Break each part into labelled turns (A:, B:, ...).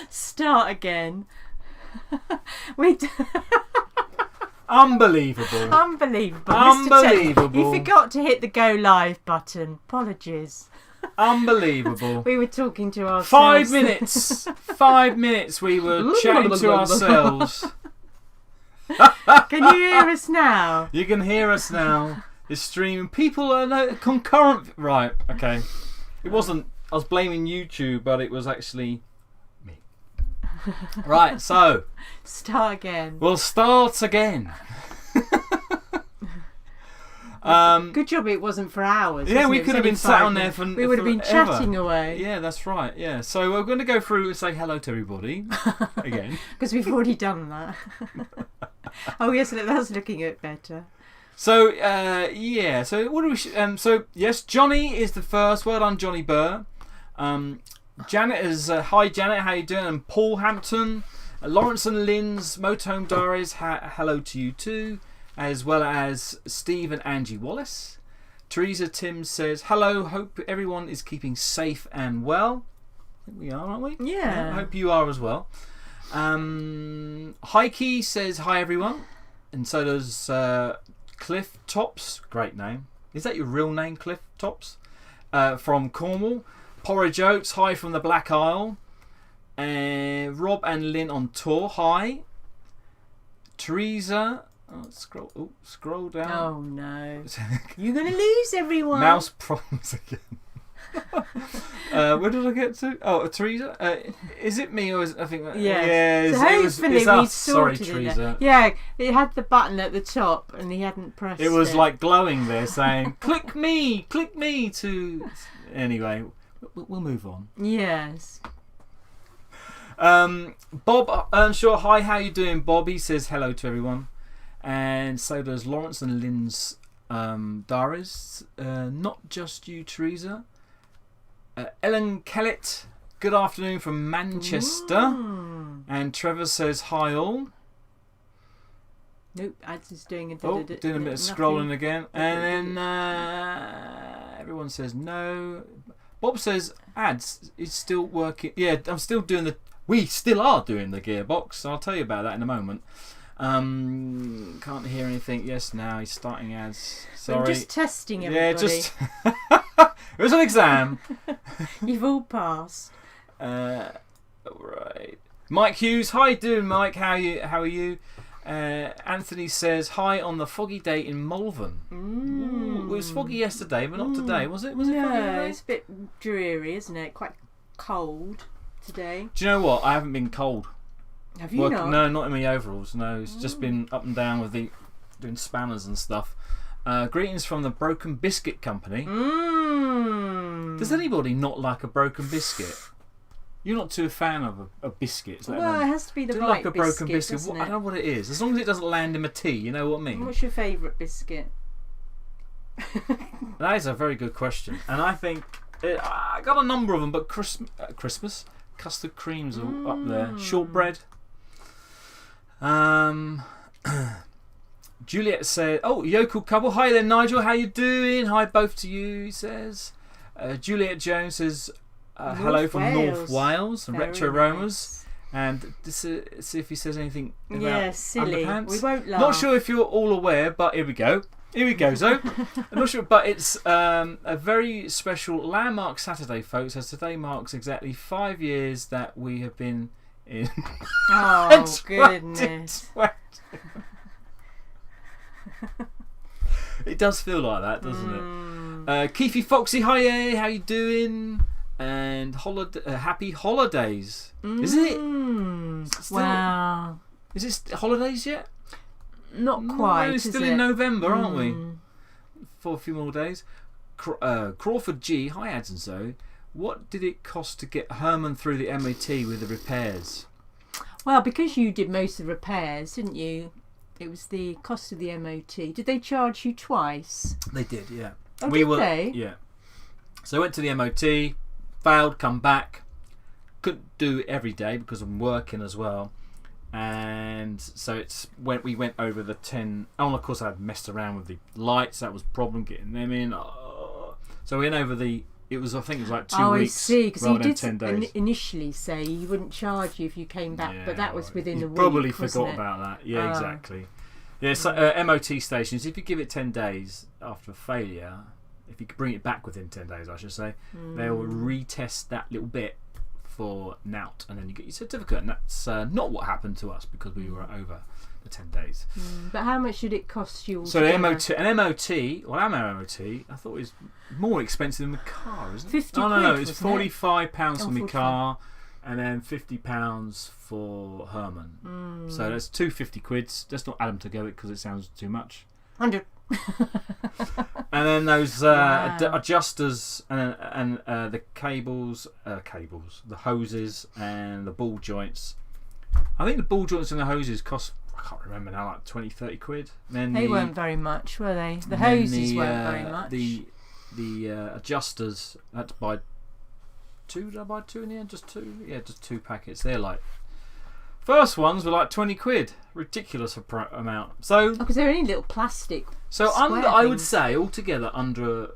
A: Start again. We.
B: Unbelievable.
A: Unbelievable.
B: Unbelievable.
A: You forgot to hit the go live button. Apologies.
B: Unbelievable.
A: We were talking to ourselves.
B: 5 minutes. 5 minutes we were chatting to ourselves.
A: Can you hear us now?
B: You can hear us now. It's streaming. People are concurrent. Right, okay. It wasn't, I was blaming YouTube, but it was actually me. Right, so.
A: Start again.
B: We'll start again.
A: Good job it wasn't for hours.
B: Yeah, we
A: it?
B: could have been sat on there for
A: We would have been
B: forever.
A: chatting away.
B: Yeah, that's right. Yeah, so we're going to go through and say hello to everybody again.
A: Because we've already done that. Oh yes, that's looking a bit better.
B: So yeah, so what do we? So yes, Johnny is the first. Well done, Johnny Burr. Janet is hi Janet, how you doing? And Paul Hampton, Lawrence and Lynn's Motorhome Diaries. Hello to you too, as well as Steve and Angie Wallace. Teresa Tim says hello. Hope everyone is keeping safe and well. I think we are, aren't we?
A: Yeah.
B: I hope you are as well. Heike says hi everyone, and so does Cliff Tops. Great name. Is that your real name, Cliff Tops? From Cornwall. Porridge Oats, hi from the Black Isle. Rob and Lynn on tour, hi. Teresa, scroll down.
A: Oh no. You're going to lose everyone.
B: Mouse problems again. Where did I get to? Oh, Teresa. Is it me or is I think? Yeah.
A: So hopefully
B: it's
A: we
B: us. Sorry,
A: sorted
B: Teresa.
A: it. Yeah, it had the button at the top and he hadn't pressed it.
B: It was like glowing there, saying click me to. Anyway, we'll move on.
A: Yes.
B: Bob Earnshaw, hi, how you doing, Bob? He says hello to everyone, and so does Lawrence and Lynn's diaries. Not just you, Teresa. Ellen Kellett, good afternoon from Manchester.
A: Ooh.
B: And Trevor says hi all.
A: Nope, Ads is doing a
B: doing a bit of scrolling again. And then everyone says no. Bob says Ads is still working. Yeah, I'm still doing we still are doing the gearbox. I'll tell you about that in a moment. Can't hear anything. Yes, now he's starting Ads. Sorry.
A: I'm just testing everybody.
B: Yeah, just it was an exam.
A: You've all passed.
B: Right. Mike Hughes, hi doing Mike, how are you? Anthony says hi on the foggy day in Malvern. Ooh, it was foggy yesterday, but not today, was it? Was it foggy today?
A: It's a bit dreary, isn't it? Quite cold today.
B: Do you know what? I haven't been cold.
A: Have you not?
B: No, not in my overalls. No, it's just been up and down with doing spanners and stuff. Greetings from the Broken Biscuit Company. Does anybody not like a broken biscuit? You're not too a fan of a biscuit.
A: Well, it has to be the right
B: like a broken
A: biscuit.
B: I don't know what it is. As long as it doesn't land in my tea, you know what I mean?
A: What's your favourite biscuit?
B: That is a very good question. And I think I got a number of them, but Christmas custard creams are up there. Shortbread. Juliet said, oh, yokel couple. Hi there, Nigel. How you doing? Hi both to you, he says. Juliet Jones says, hello from North Wales. Retro Roamers. And see if he says anything about
A: silly.
B: Underpants.
A: We won't laugh.
B: Not sure if you're all aware, but here we go. Zo. I'm not sure, but it's a very special landmark Saturday, folks, as today marks exactly 5 years that we have been in.
A: Oh, goodness.
B: It does feel like that, doesn't it? Keefy Foxy, hi, how you doing? And happy holidays. Is it?
A: Wow.
B: Is it holidays yet?
A: Not quite.
B: We're still in November, aren't we? For a few more days. Crawford G, hi Ads and Zoe. What did it cost to get Herman through the MOT with the repairs?
A: Well, because you did most of the repairs, didn't you? It was the cost of the MOT. Did they charge you twice?
B: They did, yeah.
A: Oh, did they?
B: Yeah. So I went to the MOT, failed, come back. Couldn't do it every day because I'm working as well. And so we went over the 10. Oh, and of course I had messed around with the lights. That was a problem getting them in. So we went over the it was, I think it was like 2
A: Oh, I
B: weeks
A: see. Because
B: rather
A: you
B: than
A: did
B: 10 days.
A: initially say he wouldn't charge you if you came back,
B: Yeah,
A: but that was within
B: you
A: a week.
B: probably
A: wasn't
B: forgot
A: it?
B: about that. Yeah,
A: Ah.
B: exactly. Yeah, so, MOT stations, if you give it 10 days after a failure, if you could bring it back within 10 days, I should say, they will retest that little bit for NOUT, and then you get your certificate. And that's not what happened to us because we were over the 10 days.
A: But how much did it cost you?
B: So the
A: altogether?
B: MOT, well, our MOT, I thought it was more expensive than the car, isn't it?
A: 50
B: No,
A: quid,
B: it's
A: wasn't it?
B: £45 for my
A: 45.
B: car, and then £50 for Herman. So that's 250 quids. Let's not add them together because it sounds too much.
A: 100.
B: And then those
A: Wow.
B: adjusters and the cables, the hoses and the ball joints. I think the ball joints and the hoses cost, I can't remember now, like 20, 30 quid. Then
A: They weren't very much, were they? The
B: and then
A: hoses weren't very much.
B: The adjusters, I had to buy two. Did I buy two in the end? Just two? Yeah, just 2 packets. They're like, first ones were like 20 quid. Ridiculous amount. So,
A: because they're only little plastic.
B: so
A: square
B: I would
A: things.
B: say altogether under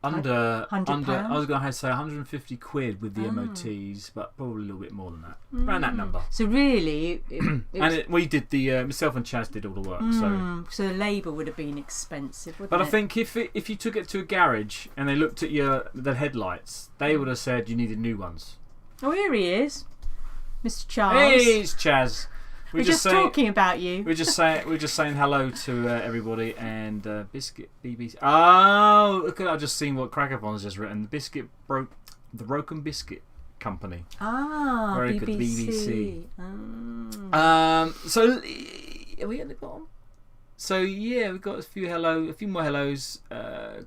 B: I
A: £100?
B: was going to say 150 quid with the MOTs, but probably a little bit more than that. Around that number.
A: So really,
B: We did myself and Chaz did all the work.
A: So the labour would have been expensive, wouldn't
B: But
A: it?
B: I think if you took it to a garage and they looked at the headlights, they would have said you needed new ones.
A: Oh, here he is, Mr. Charles.
B: Hey, it's Chaz.
A: We're just talking about you.
B: We're just saying hello to everybody and Biscuit BBC. Oh, look at, I've just seen what Crackathon's just written. The Broken Biscuit Company.
A: Ah,
B: Very
A: BBC.
B: good, BBC. So are we at the bottom? So yeah, we've got a few more hellos.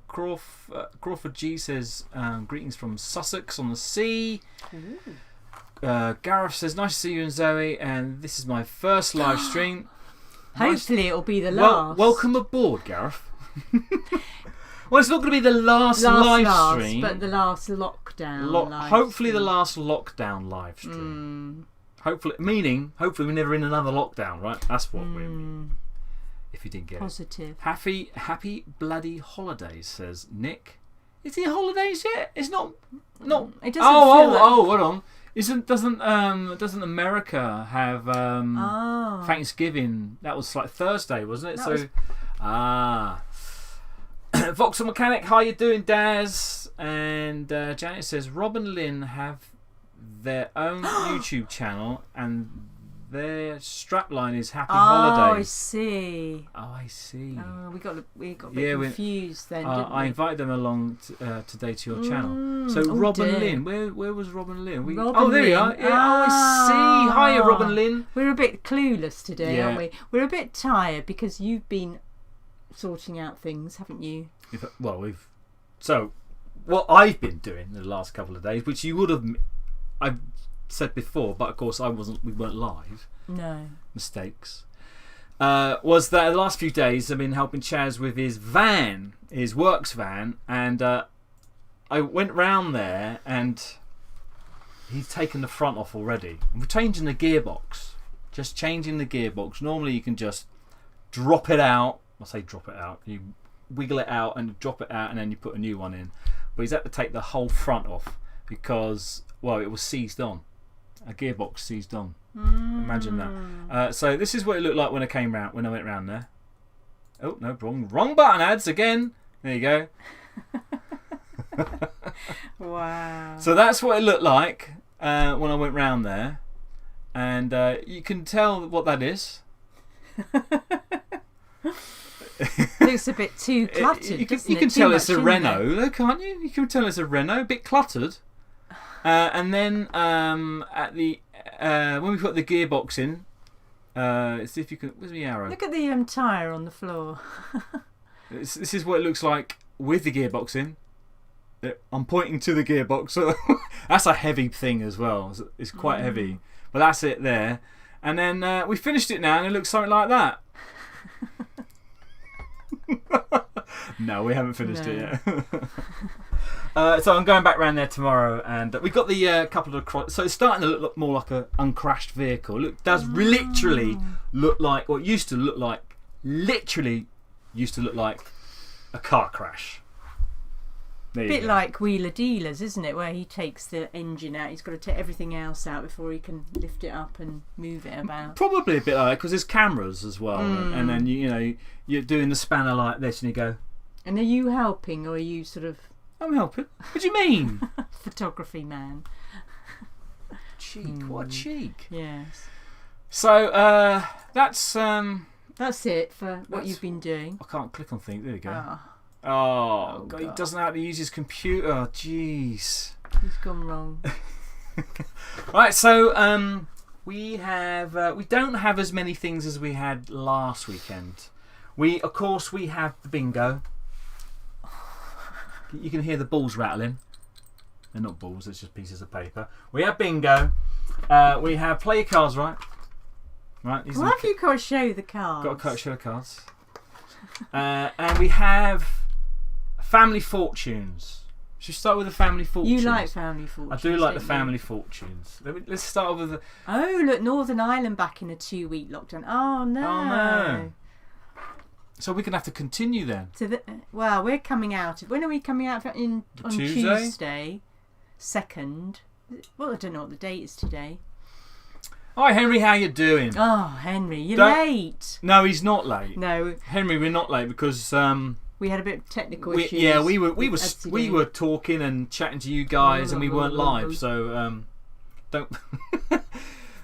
B: Crawford G says greetings from Sussex on the sea.
A: Ooh.
B: Gareth says nice to see you and Zoe, and this is my first live stream.
A: Hopefully it'll be the last.
B: Welcome aboard, Gareth. Well, it's not going to be the last live stream,
A: but the last lockdown. live
B: hopefully
A: stream.
B: the last lockdown live stream. Hopefully we're never in another lockdown, right? That's what we mean. If you didn't get
A: Positive.
B: it. Happy bloody holidays, says Nick. Is he holidays yet? It's not.
A: It doesn't feel like...
B: Hold on. Doesn't America have Thanksgiving? That was like Thursday, wasn't it? Vauxhall Mechanic, how you doing, Daz? And Janet says Rob and Lynn have their own YouTube channel, and their strapline is Happy Holidays.
A: I see.
B: Oh,
A: we got a bit confused then, didn't we?
B: I invited them along today to your channel. So Rob and Lynn, where was Rob and Lynn? There you are. Yeah, I see. Hiya, Rob and Lynn.
A: We're a bit clueless today, aren't we? We're a bit tired because you've been sorting out things, haven't you?
B: So what I've been doing the last couple of days, which you would have, I've said before, but of course we weren't live.
A: No.
B: Mistakes. Was that the last few days I've been helping Chaz with his van, his works van, and I went round there and he's taken the front off already. We're changing the gearbox. Just changing the gearbox. Normally you can just drop it out. I say drop it out. You wiggle it out and drop it out and then you put a new one in. But he's had to take the whole front off because, it was seized on. A gearbox seized on. Imagine that. So this is what it looked like when I went round there. Oh no, wrong button ads again. There you go.
A: Wow.
B: So that's what it looked like when I went round there, and you can tell what that is.
A: Looks a bit too cluttered.
B: You can tell it's a Renault, though, can't you? You can tell it's a Renault, a bit cluttered. And then at the when we put the gearbox in, see if you can. Where's my arrow?
A: Look at the tyre on the floor.
B: This is what it looks like with the gearbox in. I'm pointing to the gearbox. So that's a heavy thing as well. It's quite heavy, but that's it there. And then we finished it now, and it looks something like that. No, we haven't finished it yet. So I'm going back round there tomorrow, and we got the couple of. So it's starting to look more like an uncrashed vehicle. It does literally look like, or it used to look like, a car crash. There you
A: Bit
B: go.
A: like Wheeler Dealers, isn't it? Where he takes the engine out. He's got to take everything else out before he can lift it up and move it about.
B: Probably a bit like that because there's cameras as well, and then you're doing the spanner like this, and you go.
A: And are you helping, or are you sort of
B: I'm helping. What do you mean?
A: photography man?
B: Cheek. What a cheek.
A: Yes.
B: So that's
A: That's it for what you've been doing.
B: I can't click on things. There we go.
A: Ah,
B: Oh, God, he
A: God.
B: doesn't know how to use his computer. Jeez.
A: he's gone wrong.
B: Right, so we don't have as many things as we had last weekend. Of course we have the bingo. You can hear the balls rattling. They're not balls, it's just pieces of paper. We have bingo. We have play your cards right. Right. These
A: Why have you got to show the cards?
B: got to show the cards. And we have family fortunes. Should we start with the family fortunes?
A: You like family fortunes?
B: I do like the
A: don't you?
B: family fortunes. Let's start with the.
A: Oh, look, Northern Ireland back in a 2-week lockdown. Oh no.
B: Oh no. So we're gonna have to continue then.
A: So well, we're coming out. When are we coming out on
B: Tuesday?
A: Tuesday, 2nd. Well, I don't know what the date is today.
B: Hi Henry, how you doing?
A: Oh, Henry, you're
B: Don't-
A: late.
B: No, he's not late.
A: No,
B: Henry, we're not late because
A: we had a bit of technical issues.
B: we
A: with
B: were talking and chatting to you guys and we weren't live, so don't.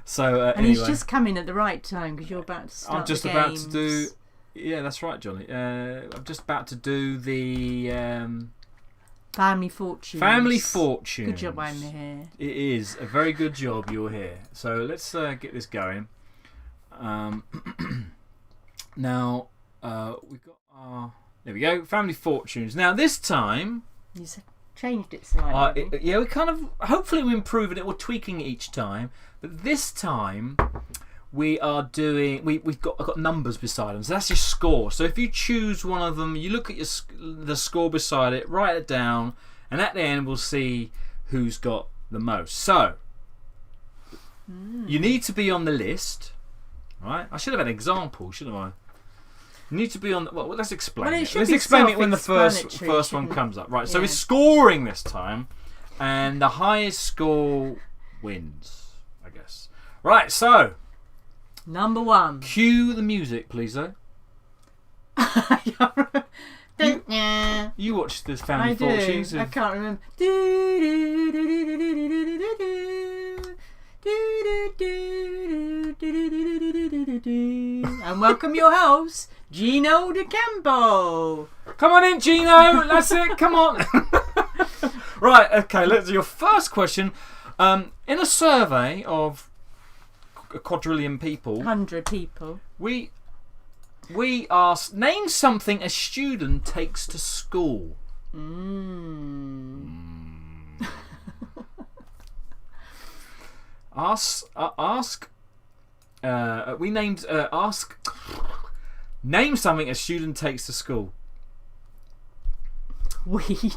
B: So
A: And
B: anyway,
A: he's just come in at the right time because you're about to start.
B: I'm just
A: the
B: about to
A: games.
B: do. Yeah, that's right, Johnny. I'm just about to do the
A: Family fortunes.
B: family fortunes.
A: Good job I'm here.
B: It is a very good job you're here. So let's get this going. Now we've got our. There we go. Family fortunes. Now this time,
A: You changed it slightly.
B: yeah, we kind of. Hopefully, we're improving it. We're tweaking it each time. But this time, we are doing. I've got numbers beside them. So that's your score. So if you choose one of them, you look at the score beside it, write it down, and at the end we'll see who's got the most. So you need to be on the list, right? I should have had an example, shouldn't I? You need to be on. Well, let's explain
A: Well, it
B: it.
A: should
B: Let's
A: be
B: explain it when the first
A: self-explanatory,
B: one
A: shouldn't it?
B: comes up. Right. So
A: Yeah.
B: it's scoring this time, and the highest score wins, I guess. Right. So
A: Number 1.
B: cue the music, please, though. You watched this Family
A: I do.
B: Fortunes.
A: I can't remember. And welcome your host, Gino De Campo.
B: Come on in, Gino. That's it. Come on. Right. Okay. Let's do your first question. In a survey of a quadrillion people,
A: 100 people.
B: we asked, name something a student takes to school. Name something a student takes to school.
A: Weed.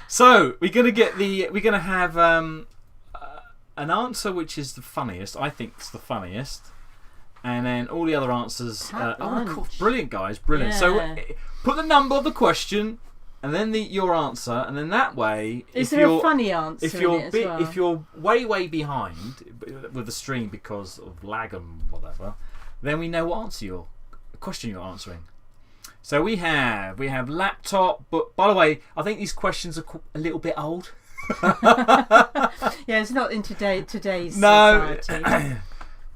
B: So we're gonna have an answer which is the funniest. I think it's the funniest, and then all the other answers.
A: Hat
B: Cool.
A: lunch.
B: Brilliant, guys, brilliant. So
A: Yeah.
B: put the number of the question, and then your answer, and then that way,
A: Is
B: if
A: there
B: you're
A: a funny answer
B: if you're
A: in it as well?
B: if you're way behind with the stream because of lag and whatever, then we know what question you're answering. So we have laptop, but by the way, I think these questions are a little bit old.
A: Yeah, it's not in today's society.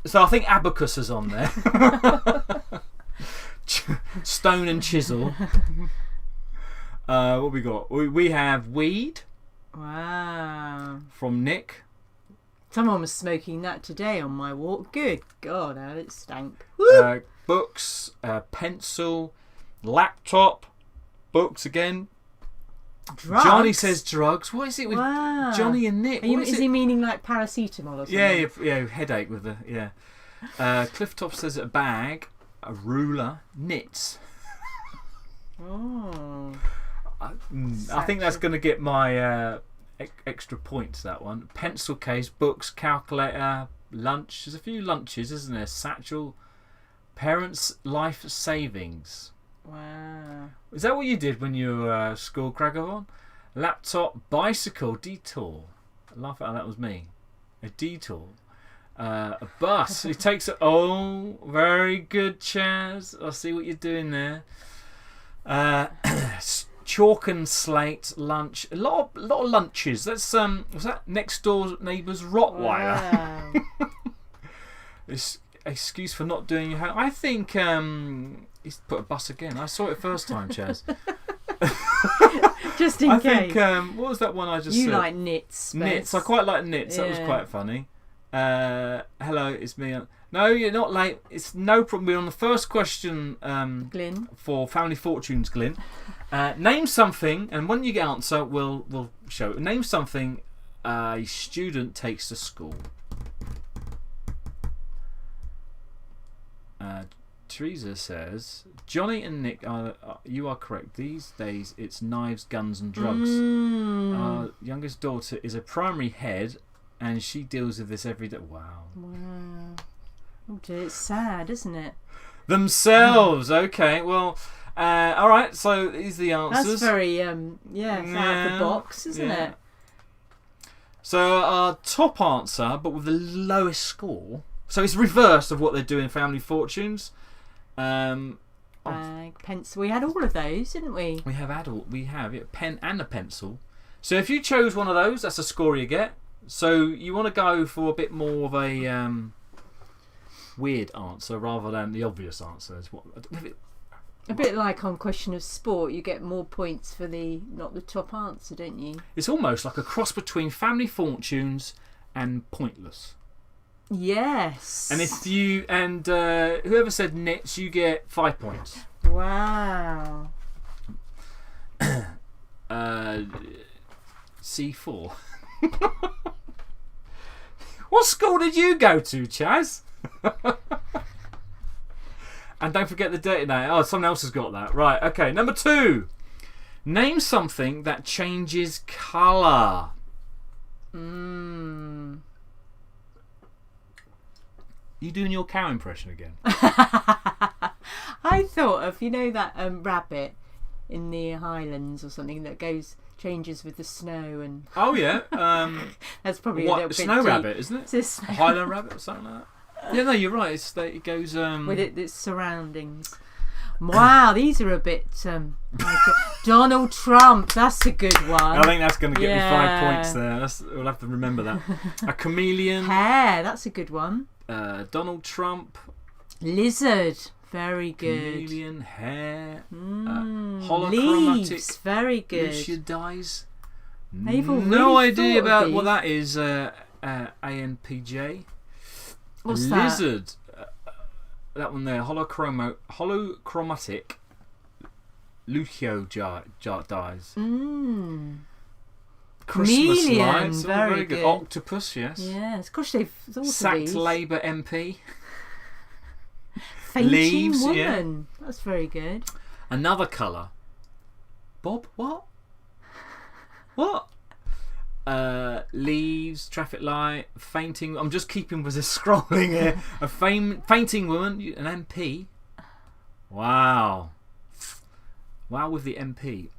B: So I think abacus is on there. Stone and chisel. What we got? We have weed
A: Wow.
B: from Nick.
A: Someone was smoking that today on my walk. Good God, how it stank.
B: Books, pencil, laptop, books again.
A: Drugs.
B: Johnny says drugs. What is it with
A: Wow.
B: Johnny and Nick? What
A: Is he meaning like paracetamol or something?
B: Yeah, headache with the Clifftop says a bag, a ruler, knits.
A: Oh.
B: I think that's going to get my extra points. That one. Pencil case, books, calculator, lunch. There's a few lunches, isn't there? Satchel, parents' life savings.
A: Wow.
B: Is that what you did when you were at school, Cragovon? Laptop, bicycle, detour. I laugh at how that was me. A detour. A bus. It takes a... Oh, very good, Chaz. I see what you're doing there. Chalk and slate, lunch. A lot of lunches. That's was that next door neighbour's Rottweiler?
A: Wow.
B: This excuse for not doing your house. I think he's put a bus again. I saw it first time, Chaz.
A: Just in
B: I
A: case.
B: think what was that one I just
A: you
B: said?
A: like knits.
B: Knits. I quite like knits. That was
A: Yeah.
B: quite funny. Hello, it's me. No, you're not late. It's no problem. We're on the first question.
A: Glyn.
B: For Family Fortunes, Glyn. Name something, and when you get answer, we'll show. Name something a student takes to school. Teresa says, Johnny and Nick you are correct. These days it's knives, guns and drugs. Our youngest daughter is a primary head and she deals with this every day. Wow.
A: Oh dear, it's sad, isn't it?
B: Themselves. Okay, well, alright, so these are the answers.
A: That's very, out of the box, isn't it?
B: So our top answer, but with the lowest score, so it's reversed of what they do in Family Fortunes.
A: Bag, pencil. We had all of those, didn't we?
B: We have a pen and a pencil. So if you chose one of those, that's a score you get. So you want to go for a bit more of a weird answer rather than the obvious answer.
A: A bit like on Question of Sport, you get more points for not the top answer, don't you?
B: It's almost like a cross between Family Fortunes and Pointless.
A: Yes.
B: And if you whoever said knits, you get 5 points.
A: Wow.
B: C4. What school did you go to, Chaz? And don't forget the dirty name. Oh, someone else has got that. Right, okay. Number 2. Name something that changes colour. You doing your cow impression again?
A: I thought of, that rabbit in the Highlands or something that changes with the snow and...
B: Oh, yeah.
A: That's probably a little bit
B: snow
A: deep.
B: rabbit, isn't it?
A: It's a snow
B: Highland rabbit or something like that. Yeah, no, you're right. It goes...
A: with its surroundings. Wow, these are a bit... Donald Trump, that's a good one.
B: I think that's going to get me 5 points there. We'll have to remember that. A chameleon.
A: Hair, that's a good one.
B: Donald Trump.
A: Lizard, very good.
B: Chameleon, hair. Holochromatic.
A: Leaves, very good.
B: Lucia dies.
A: They've all
B: No
A: really
B: idea
A: thought of
B: about
A: these.
B: what that is. ANPJ.
A: What's
B: a
A: that?
B: lizard. That one there. Holochromatic. Lucio dies. Christmas
A: Chameleon,
B: lights.
A: very
B: good.
A: good.
B: Octopus, yes.
A: Yes, gosh, they've thought of
B: Sacked
A: these.
B: Labour MP.
A: Fainting
B: Leaves,
A: woman. That's very good.
B: Another colour. Bob, what? What? Leaves, traffic light, fainting. I'm just keeping with this scrolling here. A fainting woman, an MP. Wow. Wow with the MP.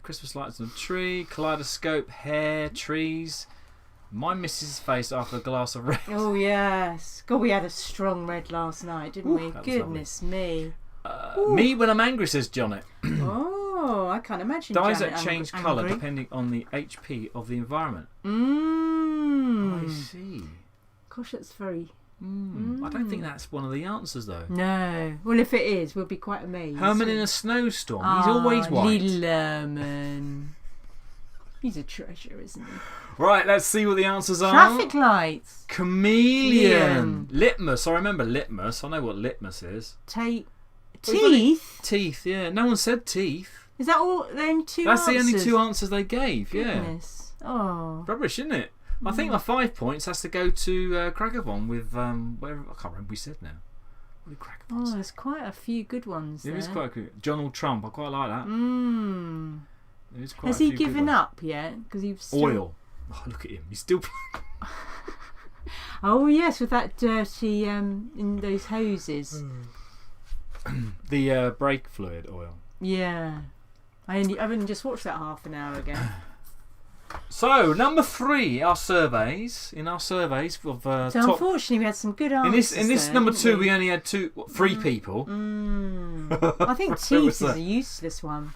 B: Christmas lights on a tree, kaleidoscope, hair, trees. My missus' face after a glass of red.
A: Oh, yes. God, we had a strong red last night, didn't we?
B: that was
A: Goodness me.
B: Me when I'm angry, says Johnny.
A: Oh, I can't imagine.
B: Dyes
A: Janet
B: that change
A: angry.
B: colour depending on the HP of the environment. I see.
A: Gosh, that's very...
B: I don't think that's one of the answers, though.
A: No. Well, if it is, we'll be quite amazed.
B: Herman in a snowstorm. He's always white.
A: Little Herman. He's a treasure, isn't he?
B: Right, let's see what the answers are.
A: Traffic lights.
B: Chameleon. Litmus. I remember litmus. I know what litmus is.
A: Teeth?
B: Teeth, yeah. No one said teeth.
A: Is that all? The only two
B: That's
A: answers?
B: the only two answers they gave, yeah.
A: Goodness. Oh.
B: Rubbish, isn't it? I think my 5 points has to go to Cragovon with whatever. I can't remember what we said now. What did Cragovon say?
A: There's quite a few good ones
B: There
A: there.
B: is quite good. Donald Trump. I quite like that. There is quite
A: Has
B: a
A: he
B: few good
A: given
B: ones.
A: up yet? Because he's still...
B: Oil. Oh, look at him. He's still.
A: Oh yes, with that dirty in those hoses.
B: The brake fluid oil.
A: Yeah. I've only just watched that half an hour ago.
B: So number 3, our surveys. In our surveys of
A: So
B: top.
A: unfortunately, we had some good answers.
B: In this
A: there,
B: number
A: didn't
B: 2, we only had 3 people.
A: I think teeth is a useless one.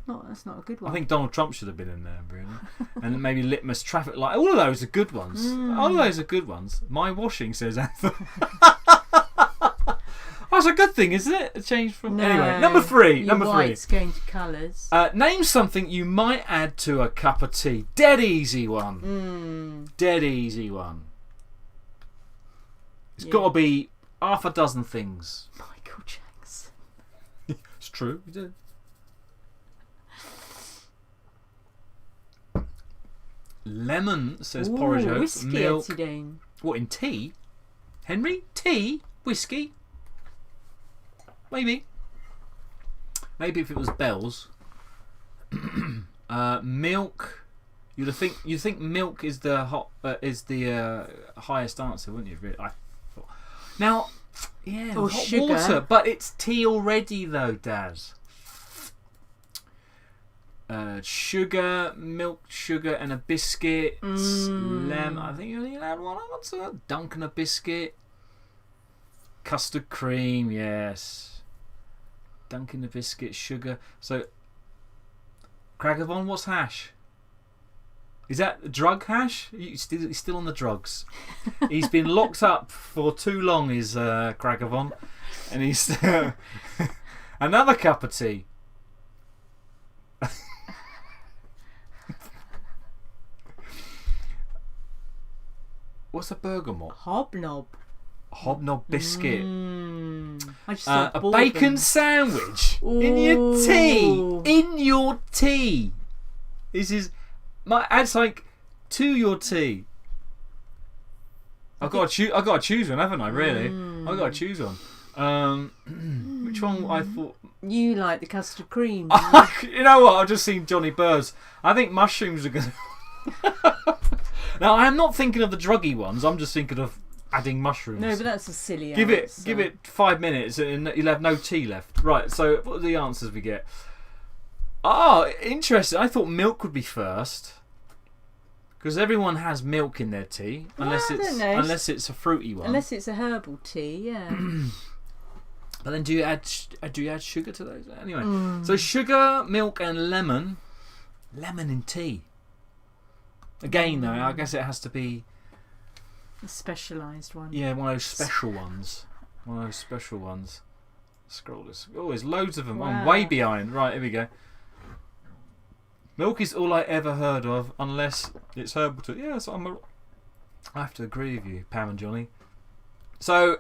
A: That's not a good one.
B: I think Donald Trump should have been in there, really. And maybe litmus traffic light. All of those are good ones. All of those are good ones. My washing, says Anthony. That's a good thing, isn't it? A change from anyway. Number 3.
A: Your white's going to colours.
B: Name something you might add to a cup of tea. Dead easy one. Dead easy one. It's got to be half a dozen things.
A: Michael Jackson.
B: It's true. You do. Lemon, says Porridge Oats.
A: Whiskey,
B: Milk.
A: Etidine.
B: What, in tea? Henry? Tea? Whiskey? Maybe. Maybe if it was Bell's. Milk. You'd think milk is the highest answer, wouldn't you? Really? I thought. Now, yeah,
A: or
B: hot
A: sugar.
B: water, but it's tea already, though, Daz. Sugar, milk, sugar, and a biscuit. Lemon. I think you only had one answer. Dunkin' a biscuit. Custard cream, yes. Dunkin' a biscuit, sugar. So, Cragavon, what's hash? Is that drug hash? He's still on the drugs. He's been locked up for too long, is Cragavon. And he's... Another cup of tea. What's a bergamot? Hobnob biscuit.
A: I just
B: A bacon sandwich in your tea. In your tea. This is add something to your tea. I've got to choose one, haven't I? Really, I've got to choose one. Which one? I thought
A: you like the custard cream.
B: You know what? I've just seen Johnny Burr's. I think mushrooms are going to. Now I am not thinking of the druggy ones. I'm just thinking of adding mushrooms.
A: No, but that's a silly
B: Give
A: answer.
B: it 5 minutes and you'll have no tea left. Right, so what are the answers we get? Interesting. I thought milk would be first. Because everyone has milk in their tea. Unless it's a fruity one.
A: Unless it's a herbal tea, yeah.
B: But then do you add sugar to those? Anyway. So sugar, milk and lemon. Lemon in tea. Again though, I guess it has to be
A: a specialised one.
B: Yeah, one of those special ones. Scroll this. Oh, there's loads of them.
A: Wow.
B: I'm way behind. Right, here we go. Milk is all I ever heard of, unless it's herbal tea. Yeah, so I have to agree with you, Pam and Johnny. So,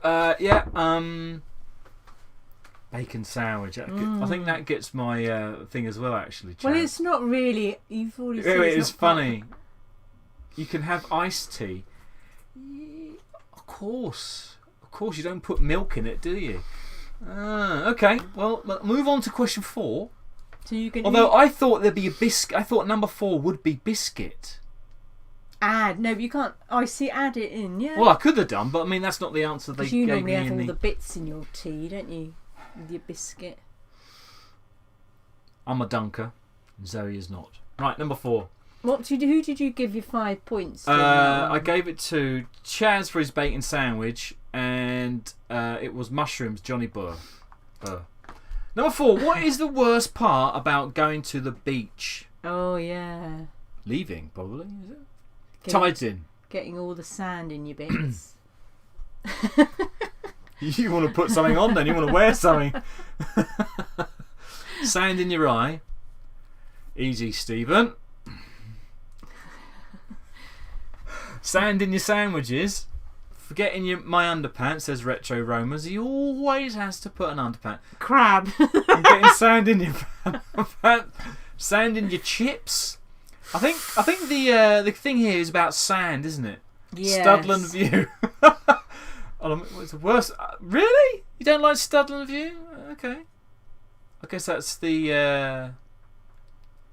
B: bacon sandwich. I think that gets my thing as well, actually. Chad.
A: Well, it's not really. You've already said
B: it's funny. You can have iced tea. Of course, you don't put milk in it, do you? Okay. Well, move on to question 4.
A: So you can.
B: Although I thought there'd be a biscuit. I thought number 4 would be biscuit.
A: Add. No, but you can't. Oh, I see. Add it in. Yeah.
B: Well, I could have done, but I mean that's not the answer they gave me.
A: You normally have all the bits in your tea, don't you? With your biscuit.
B: I'm a dunker. Zoe is not. Right, number 4.
A: Who did you give your 5 points to?
B: I gave it to Chaz for his bacon sandwich, and it was mushrooms, Johnny Burr. Number 4. What is the worst part about going to the beach?
A: Oh yeah.
B: Leaving, probably. Is it? Tides in.
A: Getting all the sand in your bits.
B: You want to put something on, then you want to wear something. Sand in your eye. Easy, Stephen. Sand in your sandwiches. Forgetting my underpants, says Retro Romans. He always has to put an underpants.
A: Crab.
B: I'm getting sand in your pants. Sand in your chips. I think the thing here is about sand, isn't it?
A: Yes.
B: Studland View. What's the worst? Really? You don't like Studland View? Okay. I guess that's the.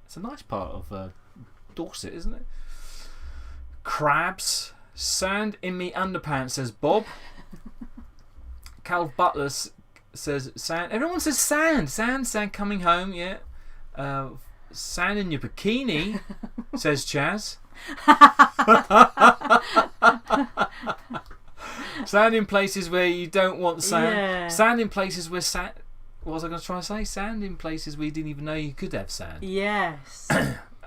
B: It's a nice part of Dorset, isn't it? Crabs. Sand in me underpants, says Bob. Cal Butler's says sand. Everyone says sand. Sand coming home. Yeah. Sand in your bikini, says Chaz. Sand in places where you don't want sand.
A: Yeah.
B: Sand in places where sand. What was I going to try and say? Sand in places where you didn't even know you could have sand.
A: Yes.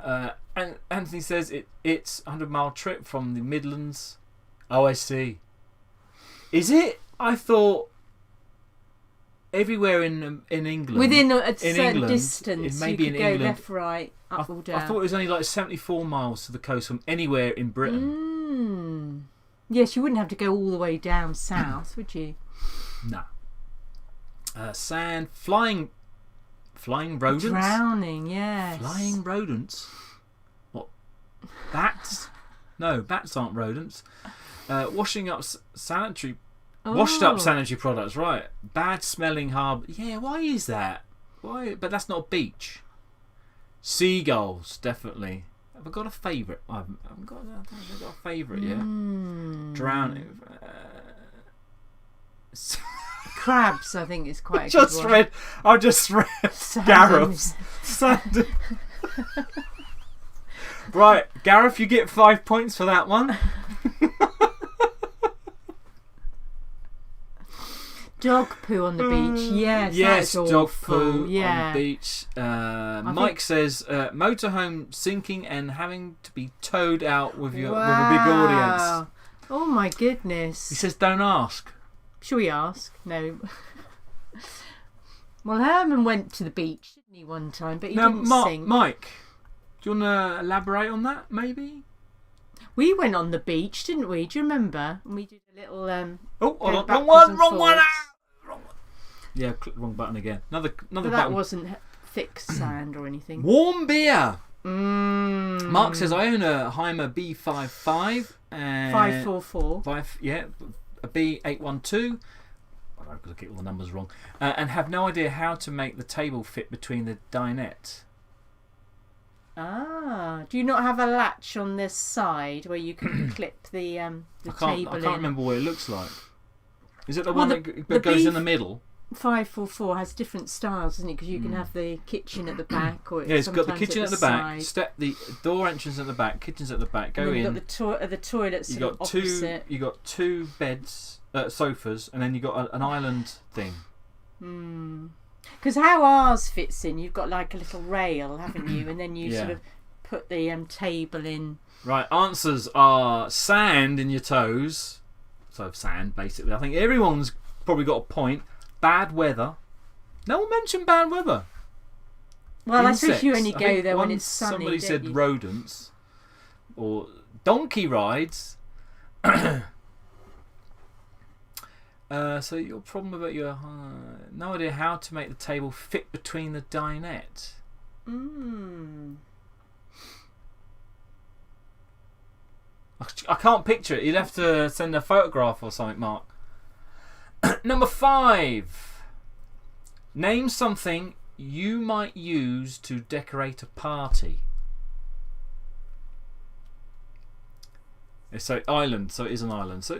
B: And Anthony says it's a 100-mile trip from the Midlands. Oh, I see. Is it? I thought everywhere in England,
A: within a
B: in
A: certain
B: England,
A: distance,
B: maybe
A: you could
B: in
A: go
B: England,
A: left, right, up or down.
B: I thought it was only like 74 miles to the coast from anywhere in Britain.
A: Yes, you wouldn't have to go all the way down south, would you?
B: No. Sand, flying rodents.
A: Drowning, yes.
B: Flying rodents. What? Bats? No, bats aren't rodents. Washing up sanitary. Washed up sanitary products, right? Bad smelling harbour. Yeah, why is that? Why? But that's not a beach. Seagulls, definitely. Have I got a favourite? I haven't got a favourite yet. Drowning.
A: Crabs, I think, is quite a good one.
B: I just read Gareth. Right, Gareth, you get 5 points for that one.
A: Dog poo on the beach, yes.
B: Yes,
A: that's
B: dog
A: awful.
B: poo
A: yeah.
B: on the beach. Mike says motorhome sinking and having to be towed out with a big audience.
A: Oh my goodness.
B: He says, "Don't ask."
A: Shall we ask? No. Well, Herman went to the beach, didn't he, one time, but he didn't sing.
B: Mike, do you want to elaborate on that, maybe?
A: We went on the beach, didn't we? Do you remember? And we did a little.
B: Hold on, wrong one. Yeah, click the wrong button again. Another
A: but
B: button.
A: that wasn't thick sand or anything.
B: Warm beer. Mark says, I own a Heimer B55 and
A: 544.
B: A B812. I've got to get all the numbers wrong. And have no idea how to make the table fit between the dinette.
A: Do you not have a latch on this side where you can clip the table in?
B: I can't remember what it looks like. Is it the one that goes in the middle?
A: 544 has different styles, doesn't it? Because you can have the kitchen at the back, or
B: it's got the kitchen at the back.
A: side.
B: The door entrance at the back. Kitchen's at the back. Go in.
A: You've got the toilets.
B: You got
A: opposite.
B: You got two beds, sofas, and then you got an island thing.
A: Because how ours fits in, you've got like a little rail, haven't you? And then you sort of put the table in. Right.
B: Answers are sand in your toes. So sand, basically. I think everyone's probably got a point. Bad weather. No one mentioned bad weather.
A: Well,
B: Insects.
A: I suppose you only go there when it's sunny.
B: Somebody said
A: you?
B: Rodents. Or donkey rides. So your problem about your no idea how to make the table fit between the dinette. I can't picture it. You'd have to send a photograph or something, Mark. Number 5. Name something you might use to decorate a party. So island, so it is an island. So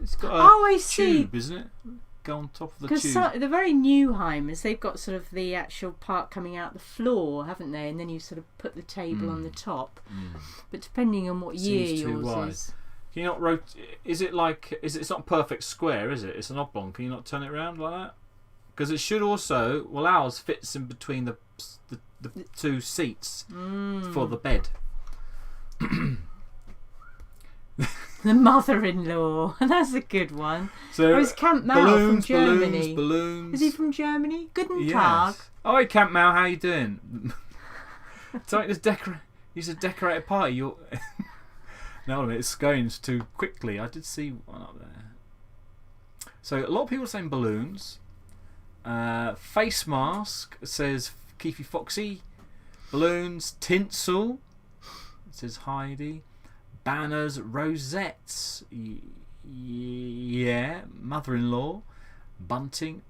B: it's got a tube, isn't it? Go on top of the tube.
A: Because the very new Heimers, they've got sort of the actual part coming out the floor, haven't they? And then you sort of put the table on the top. But depending on what year yours is.
B: Can you not Is it like? It's not a perfect square, is it? It's an oblong. Can you not turn it around like that? Because it should also. Well, ours fits in between the two seats for the bed.
A: The mother-in-law. That's a good one.
B: So
A: it's Camp Mao from Germany.
B: Balloons.
A: Is he from Germany? Guten Tag.
B: Yes. Oh, hey, Camp Mao, how you doing? So you should decorate a party. No, it's going too quickly. I did see one up there. So a lot of people are saying balloons. Face mask says Keefy Foxy. Balloons, tinsel. It says Heidi. Banners, rosettes. Yeah. Mother-in-law. Bunting.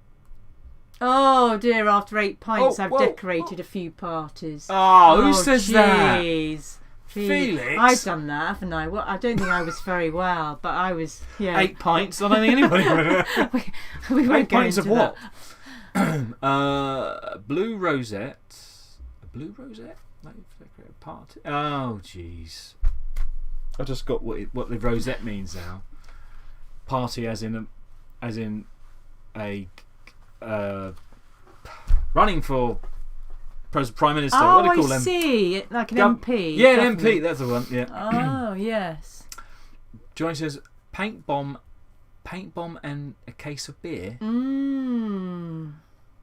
A: Oh dear, after 8 pints I've decorated a few parties.
B: Oh, who says that?
A: Jeez.
B: Felix?
A: I've done that, haven't I? Well, I don't think I was very well, but I was, yeah.
B: 8 pints? I don't think anybody would.
A: we won't
B: 8
A: go
B: pints of
A: into
B: what? Blue rosette. A blue rosette? Party. Oh, jeez. I just got what the rosette means now. Party as in a running for Prime Minister.
A: Oh,
B: What do you call
A: I
B: them?
A: see. Like an MP.
B: Yeah, an
A: government.
B: MP. That's the one. Yeah.
A: Oh, yes.
B: Johnny says paint bomb, and a case of beer.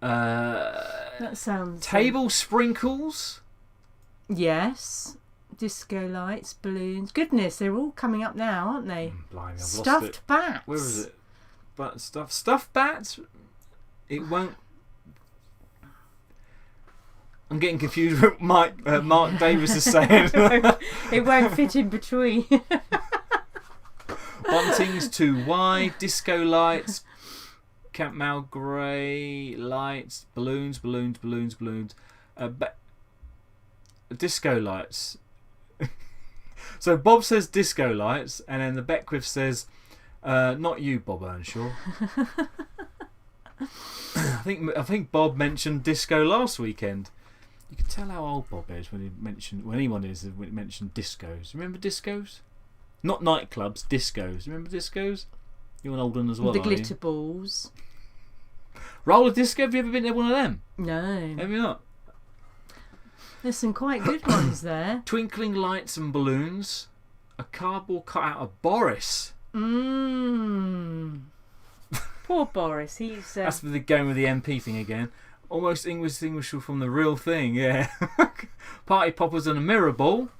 A: That sounds.
B: Table sprinkles.
A: Yes. Disco lights, balloons. Goodness, they're all coming up now, aren't they?
B: Blimey, I've lost
A: Stuffed
B: it.
A: bats.
B: Where is it? But stuffed bats. It won't. I'm getting confused with what Mark Davis is saying.
A: It won't fit in between.
B: Bunting's too wide. Disco lights. Camp Mal grey lights. Balloons. Disco lights. So Bob says disco lights, and then the Beckwith says, "Not you, Bob Earnshaw." I think Bob mentioned disco last weekend. You can tell how old Bob is when he mentioned discos. Remember discos? Not nightclubs, discos. Remember discos? You're an old one as well.
A: The
B: aren't you?
A: glitter balls.
B: Roller disco. Have you ever been to one of them?
A: No.
B: Have you not?
A: There's some quite good ones there.
B: Twinkling lights and balloons. A cardboard cutout of Boris.
A: Poor Boris. He's.
B: That's the going with the MP thing again. Almost indistinguishable from the real thing, yeah. Party poppers and a mirror ball.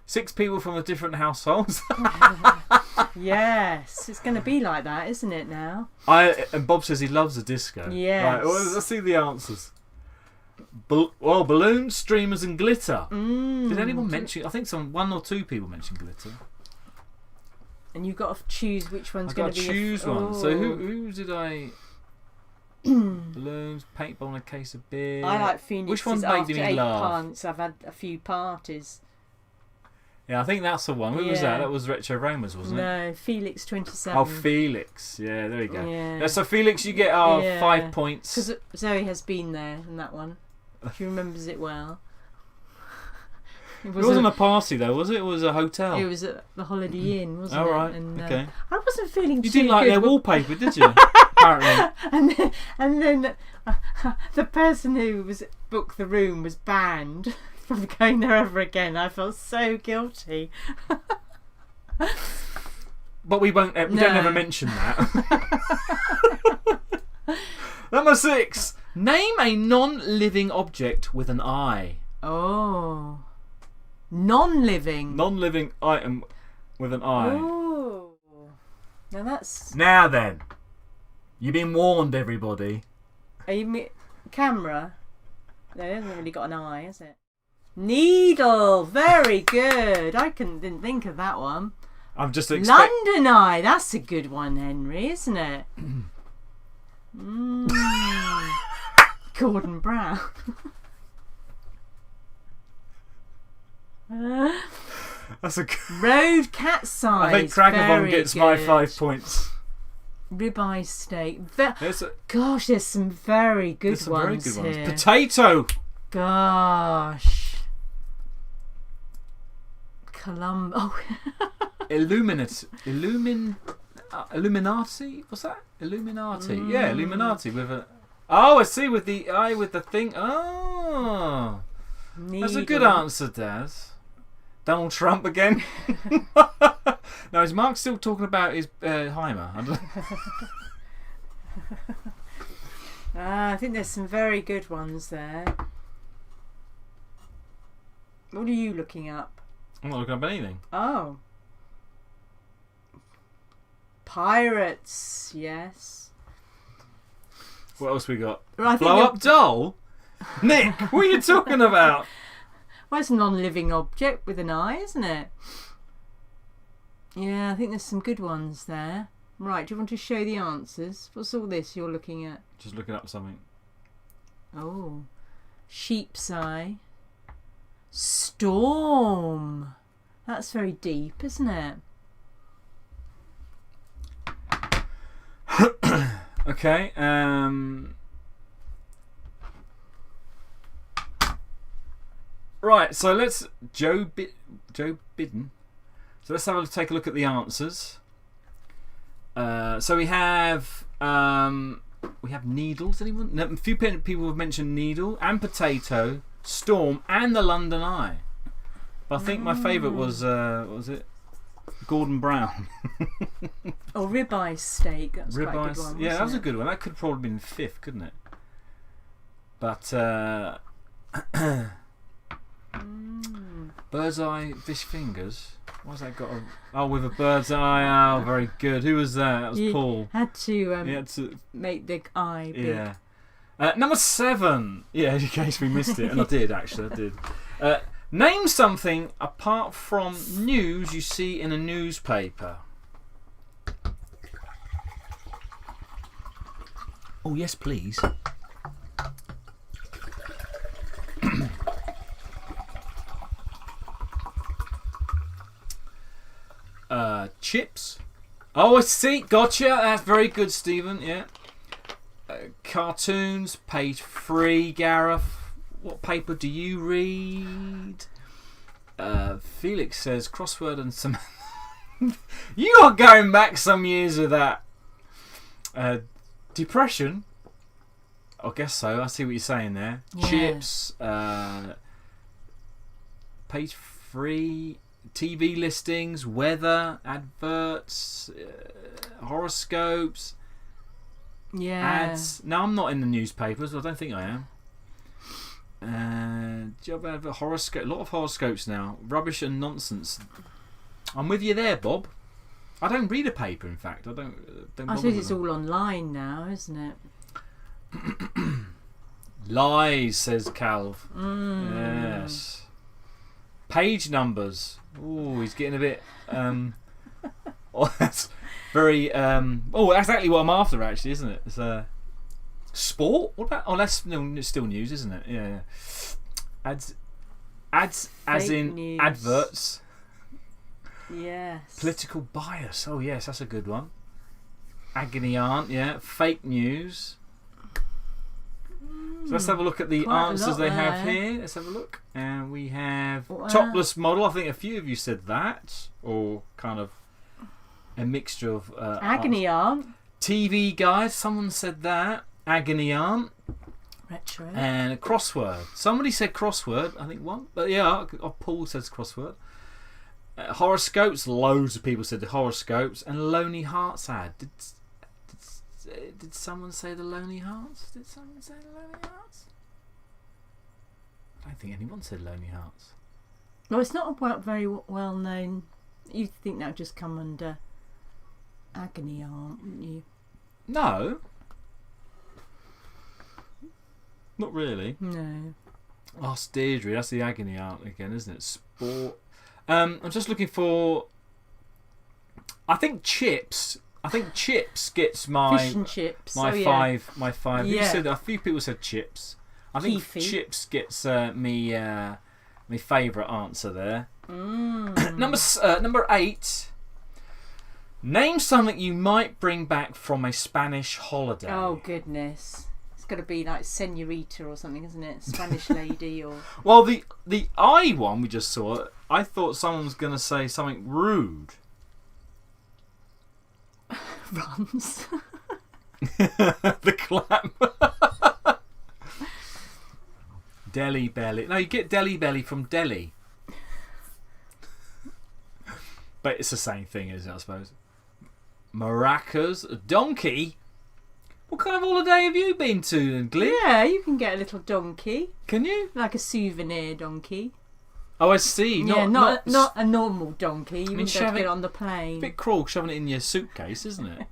B: 6 people from the different households.
A: Yes, it's going to be like that, isn't it now?
B: And Bob says he loves a disco.
A: Yes.
B: Right, well, let's see the answers. Balloons, streamers, and glitter. Did anyone mention? I think one or two people mentioned glitter.
A: And you've got to choose which one's going to be.
B: Choose one. So who did I? Balloons, paintball, and a case of beer.
A: I like Phoenix.
B: Which one made
A: after
B: me
A: 8
B: laugh?
A: pints, I've had a few parties.
B: Yeah, I think that's the one. Who was that? That was Retro Romans, wasn't it?
A: No, Felix 27.
B: Oh, Felix. Yeah, there we go.
A: Yeah.
B: So Felix, you get 5 points.
A: Because Zoe has been there in that one. She remembers it well.
B: It wasn't a party though, was it? It was a hotel.
A: It was at the Holiday Inn, wasn't it?
B: Oh, right.
A: And,
B: okay.
A: I wasn't feeling
B: You
A: too
B: didn't like
A: good.
B: their wallpaper, did you? Apparently.
A: And then the person who was booked the room was banned from going there ever again. I felt so guilty.
B: But we won't. We don't ever mention that. Number 6. Name a non-living object with an eye.
A: Oh. Non-living.
B: Non-living item with an eye.
A: Oh. Now that's.
B: Now then, you've been warned, everybody.
A: Are you camera? No, it hasn't really got an eye, has it? Needle. Very good. I didn't think of that one.
B: I'm just
A: London Eye. That's a good one, Henry, isn't it? Gordon Brown.
B: That's a
A: Road cat size.
B: I think Cragavon gets my
A: good.
B: 5 points.
A: Ribeye steak.
B: Gosh,
A: there's some very good
B: some
A: ones
B: very good
A: here.
B: ones. Potato.
A: Gosh.
B: Illuminati? What's that? Illuminati. Yeah, Illuminati with a. Oh, I see. With the eye, with the thing. Oh, that's a good answer, Daz. Donald Trump again. Now, is Mark still talking about his Heimer? I don't
A: I think there's some very good ones there. What are you looking up?
B: I'm not looking up anything.
A: Oh. Pirates, yes.
B: What else we got?
A: Well, I think
B: Blow up doll? Nick, what are you talking about?
A: Well, it's a non-living object with an eye, isn't it? Yeah, I think there's some good ones there. Right, do you want to show the answers? What's all this you're looking at?
B: Just looking up something.
A: Oh. Sheep's eye. Storm. That's very deep, isn't it?
B: Okay. Right. So let's Joe Bidden. So let's take a look at the answers. So we have needles. Anyone? No, a few people have mentioned needle and potato, storm, and the London Eye. But I think my favourite was what was it? Gordon Brown.
A: Or ribeye steak. That's quite a good one.
B: Yeah, that was a good one. That could probably have been fifth, couldn't it? But bird's eye fish fingers. What's that got? With a bird's eye. Oh, very good. Who was that? That was Paul.
A: Had to make the eye big.
B: Yeah. Number 7. Yeah, in case we missed it, and I did actually. I did. Name something apart from news you see in a newspaper. Oh yes, please. Chips. Oh, I see. Gotcha. That's very good, Stephen. Yeah. Cartoons. Page 3, Gareth. What paper do you read? Felix says crossword and some. You are going back some years with that. Depression. I guess so. I see what you're saying there.
A: Yeah.
B: Chips. Page 3. TV listings, weather, adverts, horoscopes, ads. No, I'm not in the newspapers. I don't think I am. Job advert, horoscope. A lot of horoscopes now. Rubbish and nonsense. I'm with you there, Bob. I don't read a paper. In fact, I don't.
A: I suppose it's all online now, isn't it?
B: Lies, says Calv. Yes. Page numbers. Oh, he's getting a bit. That's very. That's actually what I'm after, actually, isn't it? It's sport. What about? Oh, that's it's still news, isn't it? Yeah. Ads, as
A: Fake
B: in
A: news.
B: adverts.
A: Yes.
B: Political bias. Oh yes, that's a good one. Agony aunt. Yeah. Fake news. So let's have a look at the answers they have here. Let's have a look. And we have topless model. I think a few of you said that. Or kind of a mixture of...
A: Agony aunt.
B: TV guide. Someone said that. Agony aunt.
A: Retro.
B: And a crossword. Somebody said crossword. I think one. But yeah, Paul says crossword. Horoscopes. Loads of people said the horoscopes. And Lonely Hearts ad. Did someone say the Lonely Hearts? Did someone say the Lonely Hearts? I don't think anyone said Lonely Hearts.
A: Well, it's not a very well known. You'd think that would just come under Agony Aunt, wouldn't you?
B: No. Not really.
A: No.
B: Ask Deirdre. That's the Agony Aunt again, isn't it? Sport. I'm just looking for. I think Chips gets my
A: fish and chips.
B: five.
A: Yeah.
B: You said a few people said Chips. I think
A: Keefy.
B: Chips gets me my favourite answer there. Number 8. Name something you might bring back from a Spanish holiday.
A: Oh goodness, it's got to be like Senorita or something, isn't it? Spanish lady or.
B: Well, the I one we just saw. I thought someone was going to say something rude.
A: Runs.
B: The clap. Deli belly. No, you get deli belly from Delhi. But it's the same thing, isn't it, I suppose? Maracas. A donkey? What kind of holiday have you been to then, Glenn?
A: Yeah, you can get a little donkey.
B: Can you?
A: Like a souvenir donkey.
B: Oh, I see.
A: Yeah, not a normal donkey. You wouldn't get it on the plane.
B: A bit cruel shoving it in your suitcase, isn't it?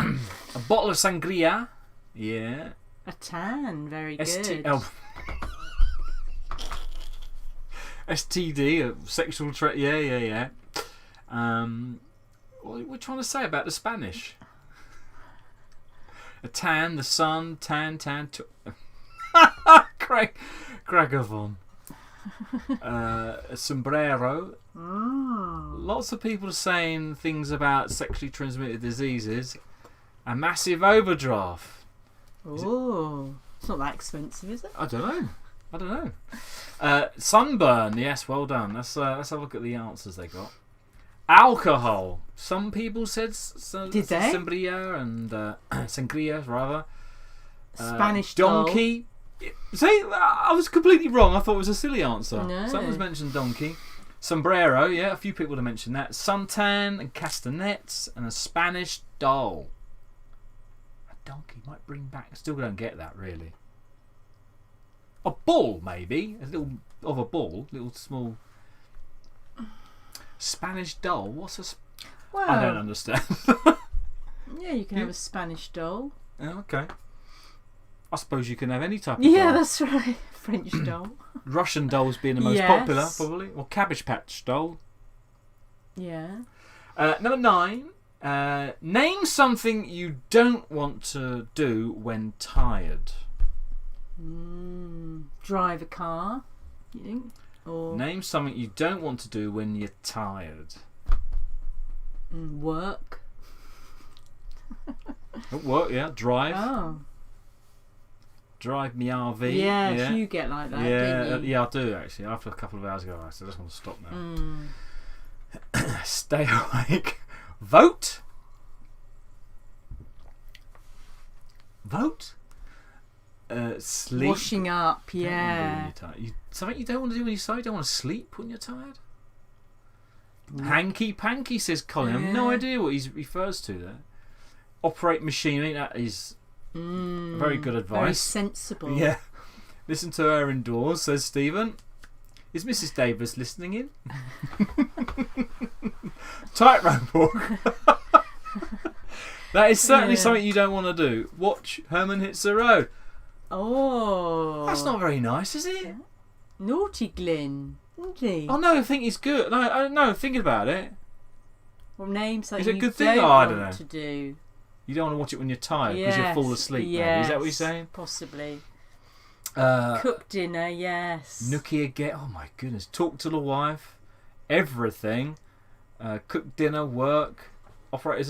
B: A bottle of sangria. Yeah.
A: A tan, very good.
B: STD, a sexual trait. Yeah. What are we trying to say about the Spanish? A tan, the sun, tan. Craig Avon. A sombrero. Lots of people are saying things about sexually transmitted diseases. A massive overdraft.
A: Oh, it's not that expensive, is it?
B: I don't know. Sunburn. Yes, well done. Let's have a look at the answers they got. Alcohol. Some people said
A: Did they?
B: sangria and sangria rather.
A: Spanish
B: donkey. See, I was completely wrong. I thought it was a silly answer.
A: No.
B: Someone's mentioned donkey. Sombrero, yeah, a few people have mentioned that. Suntan and castanets and a Spanish doll. A donkey might bring back. Still don't get that really. A bull, maybe a little of a bull, little small. Spanish doll. What's a?
A: Well,
B: I don't understand.
A: Yeah, you can have a Spanish doll.
B: Oh, okay. I suppose you can have any type of
A: Yeah,
B: doll.
A: that's right. French doll.
B: Russian dolls being the most
A: Yes.
B: popular, probably. Or Cabbage Patch doll.
A: Yeah.
B: Number 9. Name something you don't want to do when tired.
A: Drive a car, you think? Or
B: Name something you don't want to do when you're tired.
A: work.
B: Work, yeah. Drive.
A: Oh.
B: Drive me RV.
A: Yes,
B: yeah.
A: you get like that,
B: Yeah,
A: don't you?
B: yeah, I do actually. After a couple of hours ago, I said, I just want to stop now.
A: Mm.
B: Stay awake. Vote. Vote. Sleep.
A: Washing up,
B: Don't wanna do when
A: yeah.
B: you're tired. Something you don't want to do when you're tired. You don't want to sleep when you're tired. Hanky panky, says Colin. I have no
A: Yeah.
B: idea what he refers to there. Operate machinery. That is very good advice.
A: Very sensible.
B: Yeah. Listen to her indoors, says Stephen. Is Mrs. Davis listening in? Tightrope walk. That is certainly something you don't want to do. Watch Herman hits the road.
A: Oh.
B: That's not very nice, is it?
A: Naughty Glyn, isn't he?
B: Oh no, I think he's good. No, thinking about it.
A: Well, name something
B: Is it a
A: you
B: good thing?
A: don't
B: Oh, I
A: want
B: don't know.
A: to do.
B: You don't want to watch it when you're tired because you'll fall asleep. Maybe. Is that what you're saying?
A: Possibly.
B: Uh,
A: Cook dinner, yes.
B: Nookie again. Oh my goodness. Talk to the wife. Everything. Cook dinner. Work. Operate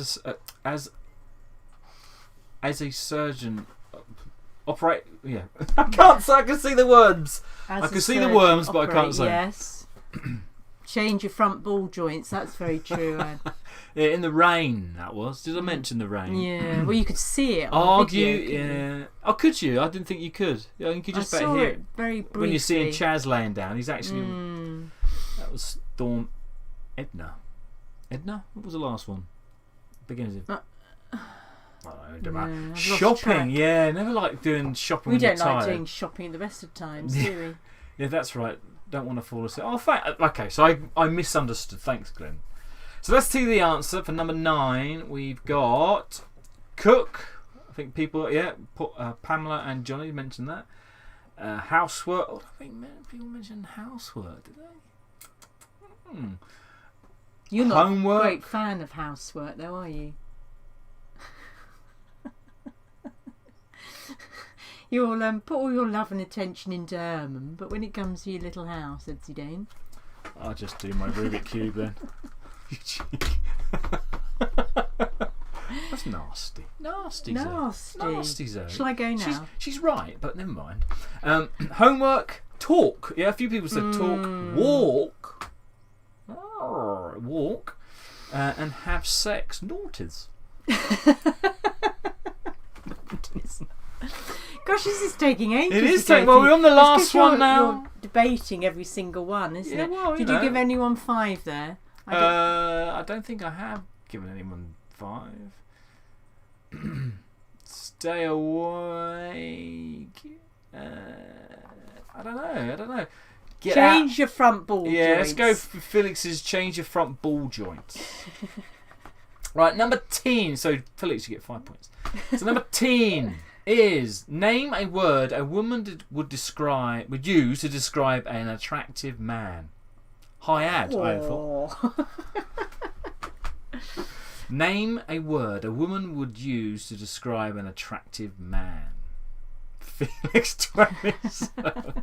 B: as a surgeon. Operate. Yeah. I can't. I can see the worms.
A: As
B: I
A: a
B: can see the
A: surgeon,
B: worms, but I
A: operate,
B: can't say.
A: Yes. Change your front ball joints. That's very true. Anne.
B: Yeah, in the rain. That was. Did I mention the rain?
A: Yeah. Well, you could see it. On
B: Argue.
A: video, couldn't you?
B: Yeah. Oh, could you? I didn't think you could. Yeah, you could just
A: I
B: about
A: saw
B: hear
A: it very briefly.
B: when you're seeing Chaz laying down. He's actually.
A: Mm.
B: That was Storm Edna. Edna? What was the last one? Beginning of. I don't know.
A: No, I've lost
B: Shopping,
A: track.
B: yeah. Never like doing shopping
A: We
B: when you're
A: don't like
B: tired.
A: doing shopping the rest of the times, do
B: Yeah, that's right. Don't want to fall asleep. Oh, okay, so I misunderstood. Thanks, Glenn. So let's see the answer for number 9. We've got cook. I think people, Pamela and Johnny mentioned that. Housework. Oh, I think people mentioned housework, did they?
A: we? You're not
B: Homework.
A: a great fan of housework, though, are you? You'll put all your love and attention into Herman, but when it comes to your little house, Edsy Dane.
B: I'll just do my Rubik Cube then. You cheek. That's nasty. Nasty. Nasty Zoe.
A: Shall I go now?
B: She's right, but never mind. Homework. Talk. Yeah, a few people said talk. Walk. Walk. And have sex. Naughties.
A: Gosh, this is taking ages.
B: It is
A: to go
B: taking. Well,
A: through.
B: we're on the
A: It's
B: last
A: 'cause you're-
B: one now.
A: You're debating every single one, isn't
B: Yeah,
A: it?
B: well,
A: Did
B: you
A: you
B: know.
A: give anyone 5 there?
B: I don't think I have given anyone 5. Stay awake. I don't know. Get
A: Change your front ball joints.
B: Yeah, let's go for Felix's change your front ball joints. Right, number 10. So, Felix, you get 5 points. So, number 10 is name a word a woman would use to describe an attractive man. High ad, I thought. Name a word a woman would use to describe an attractive man. Felix 27.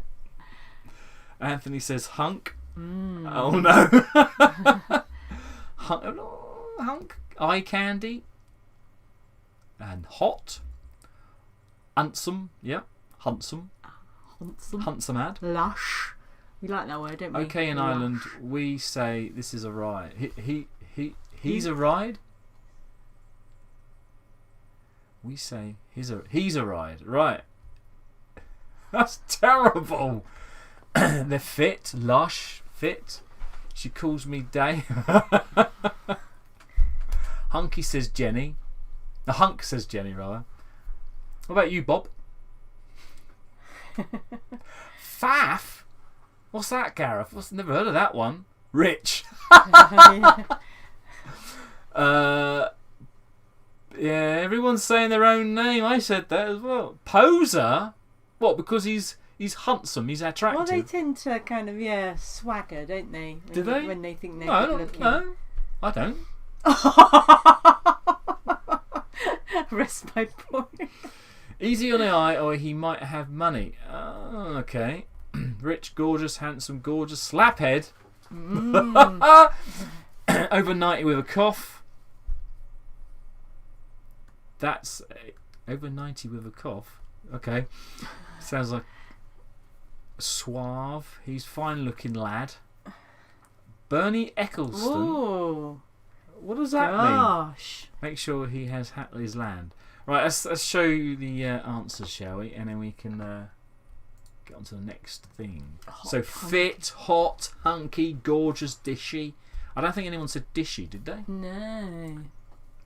B: Anthony says hunk.
A: Mm.
B: Oh no. Hunk. Eye candy. And hot. Handsome. Yeah. Handsome. Handsome ad.
A: Lush. We like that word, don't we?
B: Okay, in
A: Lush.
B: Ireland, we say this is a ride. He's a ride. We say he's a ride. Right. That's terrible. They're fit, lush, fit. She calls me Dave. Hunky says Jenny. The hunk says Jenny, rather. What about you, Bob? Faff? What's that, Gareth? Never heard of that one. Rich. Yeah, everyone's saying their own name. I said that as well. Poser? What? Because he's handsome. He's attractive.
A: Well, they tend to kind of swagger, don't they?
B: Do they?
A: When they think they're good looking.
B: No, I don't.
A: Rest my point.
B: Easy on the eye, or he might have money. Okay. Rich, gorgeous, handsome, gorgeous, slaphead. Over 90 with a cough. That's over 90 with a cough. Okay. Sounds like suave. He's fine looking lad. Bernie Eccleston.
A: Ooh.
B: What does that mean? Make sure he has Hatley's land. Right, let's show you the answers, shall we? And then we can get on to the next thing. So fit, hot, hunky, gorgeous, dishy. I don't think anyone said dishy, did they?
A: No.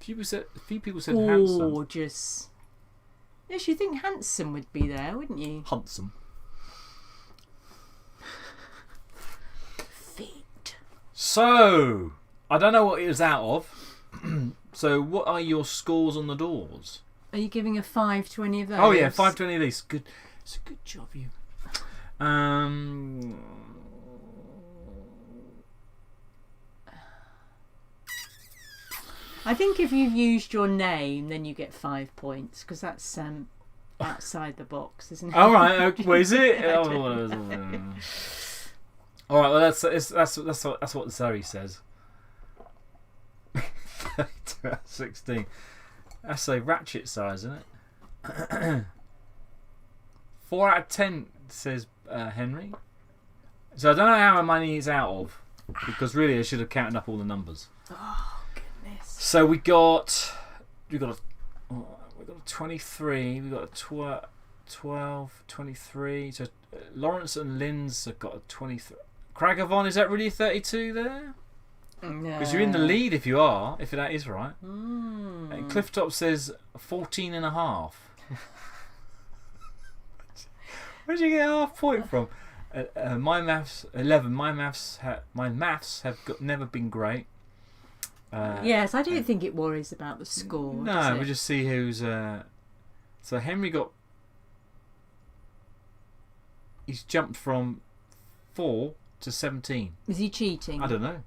B: A few people said handsome.
A: Gorgeous. Yes, you think handsome would be there, wouldn't you?
B: Handsome.
A: Fit.
B: So, I don't know what it was out of. So, what are your scores on the doors?
A: Are you giving a 5 to any of those?
B: Oh yeah, 5 to any of these. Good. It's a good job, you.
A: I think if you've used your name, then you get 5 points because that's outside the box, isn't it?
B: All right. Well, is it? All right. Well, that's what Zoe says. 32 out of 16. That's a ratchet size, isn't it? 4 out of 10 says Henry. So I don't know how many he's out of because really I should have counted up all the numbers.
A: Oh goodness!
B: So we got a 23. We got a 12, 23. So Lawrence and Lynn's have got a 23. Cragavon, is that really 32 there? Because you're in the lead if you are, if that is right. And Clifftop says 14 and a half. Where did you get a half point from? My maths 11. My maths have never been great.
A: Yes, I don't think it worries about the score.
B: No, we just see who's. So Henry he's jumped from 4 to 17.
A: Is he cheating?
B: I don't know.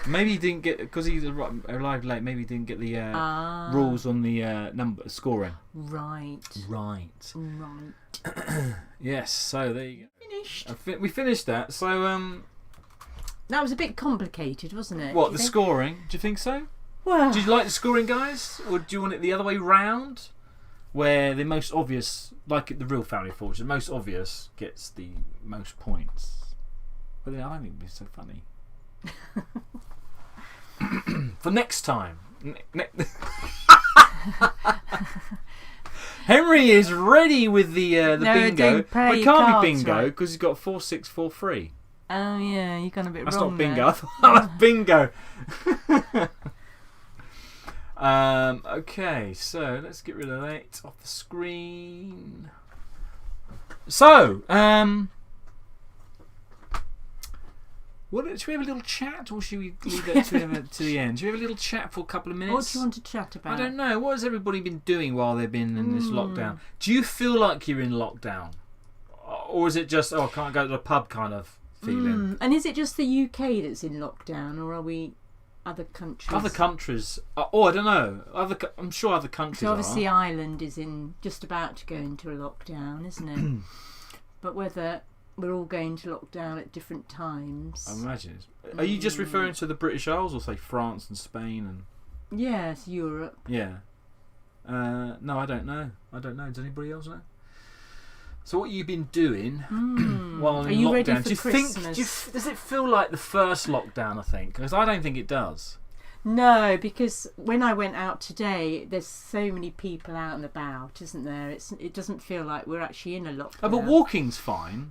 B: Maybe he didn't get because he arrived late. Maybe he didn't get the rules on the number scoring.
A: Right.
B: Yes. So there you go.
A: Finished.
B: We finished that. So
A: that was a bit complicated, wasn't it?
B: What the scoring? Do you think so?
A: Well,
B: do you like the scoring, guys, or do you want it the other way round, where the most obvious, like the real Family Fortune, the most obvious gets the most points? But then I don't think it'd be so funny. For next time. Henry is ready with the bingo. But it can't be bingo because he's got 4, 6, 4, 3.
A: Oh yeah, you got a bit
B: That's
A: wrong.
B: Not bingo.
A: There.
B: I thought that was bingo. Okay, so let's get rid of that off the screen. So, should we have a little chat, or should we leave that to the end? Should we have a little chat for a couple of minutes?
A: What do you want to chat about?
B: I don't know. What has everybody been doing while they've been in this lockdown? Do you feel like you're in lockdown, or is it just I can't go to the pub kind of feeling?
A: And is it just the UK that's in lockdown, or are we other countries?
B: Other countries. I don't know. I'm sure other countries.
A: So obviously
B: are.
A: Ireland is just about to go into a lockdown, isn't it? But whether we're all going to lockdown at different times.
B: I imagine. Are you just referring to the British Isles, or say France and Spain and?
A: Yes, Europe.
B: Yeah. No, I don't know. Does anybody else know? So what you've been doing while in
A: Are you
B: lockdown?
A: ready for Christmas?
B: Does it feel like the first lockdown? I think, because I don't think it does.
A: No, because when I went out today, there's so many people out and about, isn't there? It doesn't feel like we're actually in a lockdown.
B: Oh, but walking's fine.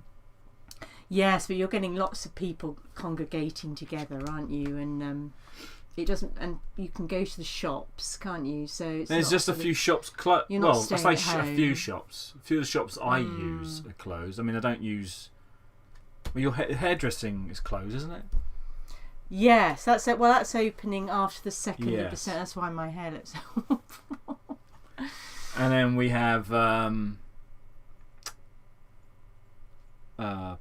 A: Yes, but you're getting lots of people congregating together, aren't you? And it doesn't, and you can go to the shops, can't you? So it's
B: there's just a few shops closed. Well, I say a few shops. A few of the shops I use are closed. I mean, I don't use. Well, your hairdressing is closed, isn't it?
A: Yes, that's it. Well, that's opening after the 2nd of December. That's why my hair looks awful.
B: And then we have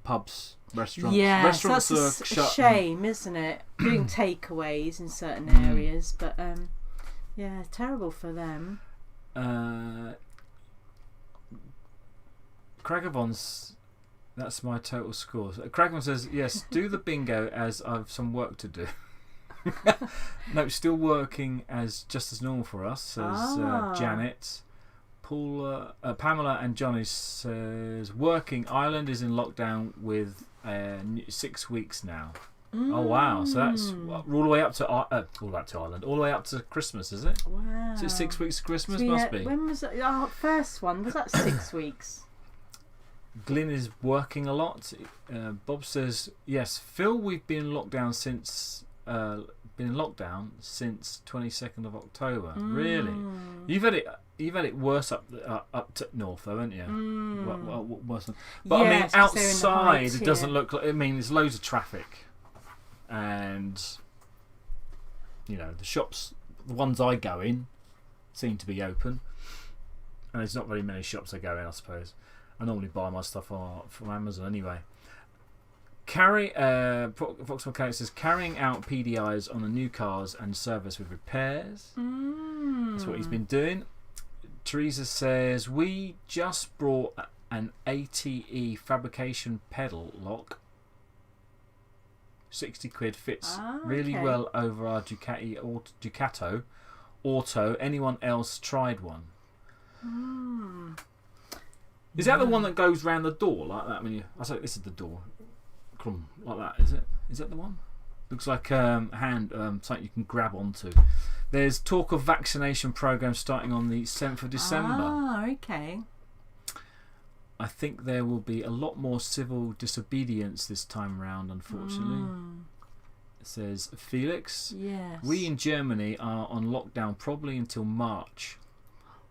B: pubs, restaurants.
A: Yeah,
B: restaurants
A: that's
B: are shut.
A: A shame, isn't it? Doing takeaways in certain areas, but yeah, terrible for them.
B: Cragavon's. That's my total score. Cragavon says, yes, do the bingo as I've some work to do. No, still working just as normal for us, says Janet. Pamela and Johnny says, working. Ireland is in lockdown with 6 weeks now. Oh wow! So that's all the way up to Ireland, all the way up to Christmas, is it?
A: Wow!
B: Is it 6 weeks of Christmas?
A: So
B: Must be.
A: When was our first one? Was that 6 weeks?
B: Glyn is working a lot. Bob says, yes, Phil, we've been in lockdown since 22nd of October. Really? You've had it worse up to north, though, haven't you? Well, worse. But
A: yes,
B: I mean, outside it doesn't look like. I mean, there's loads of traffic, and you know the shops, the ones I go in, seem to be open, and there's not very many shops I go in, I suppose. I normally buy my stuff from Amazon anyway. Fox Mechanic says, carrying out PDIs on the new cars and service with repairs. That's what he's been doing. Teresa says, we just brought an ATE fabrication pedal lock. 60 quid fits really well over our Ducato Auto. Anyone else tried one? Is that the one that goes round the door like that? I say this is the door, like that. Is it? Is that the one? Looks like hand something you can grab onto. There's talk of vaccination programs starting on the 7th of December.
A: Ah, okay.
B: I think there will be a lot more civil disobedience this time round, unfortunately. It says Felix.
A: Yes.
B: We in Germany are on lockdown probably until March.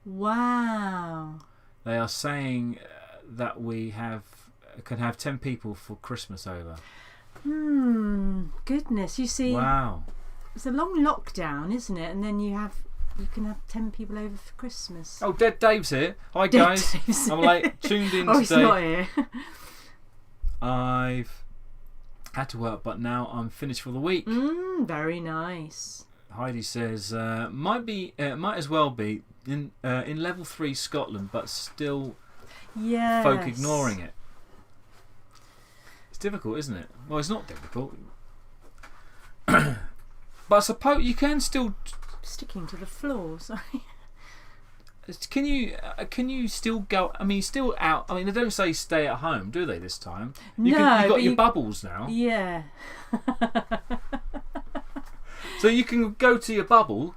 A: Wow.
B: They are saying that we can have 10 people for Christmas over.
A: Goodness, you see.
B: Wow.
A: It's a long lockdown, isn't it? And then you can have 10 people over for Christmas.
B: Oh, Dead Dave's here. Hi
A: Dead
B: guys.
A: Dave's
B: I'm late. Tuned in
A: today.
B: He's
A: not here.
B: I've had to work, but now I'm finished for the week.
A: Very nice.
B: Heidi says, might as well be in level 3 Scotland, but still folk ignoring it. It's difficult, isn't it? Well, it's not difficult. But I suppose you can still
A: sticking to the floor. Sorry.
B: Can you still go? I mean, still out. I mean, they don't say stay at home, do they? This time, you've got your bubbles now.
A: Yeah.
B: So you can go to your bubble.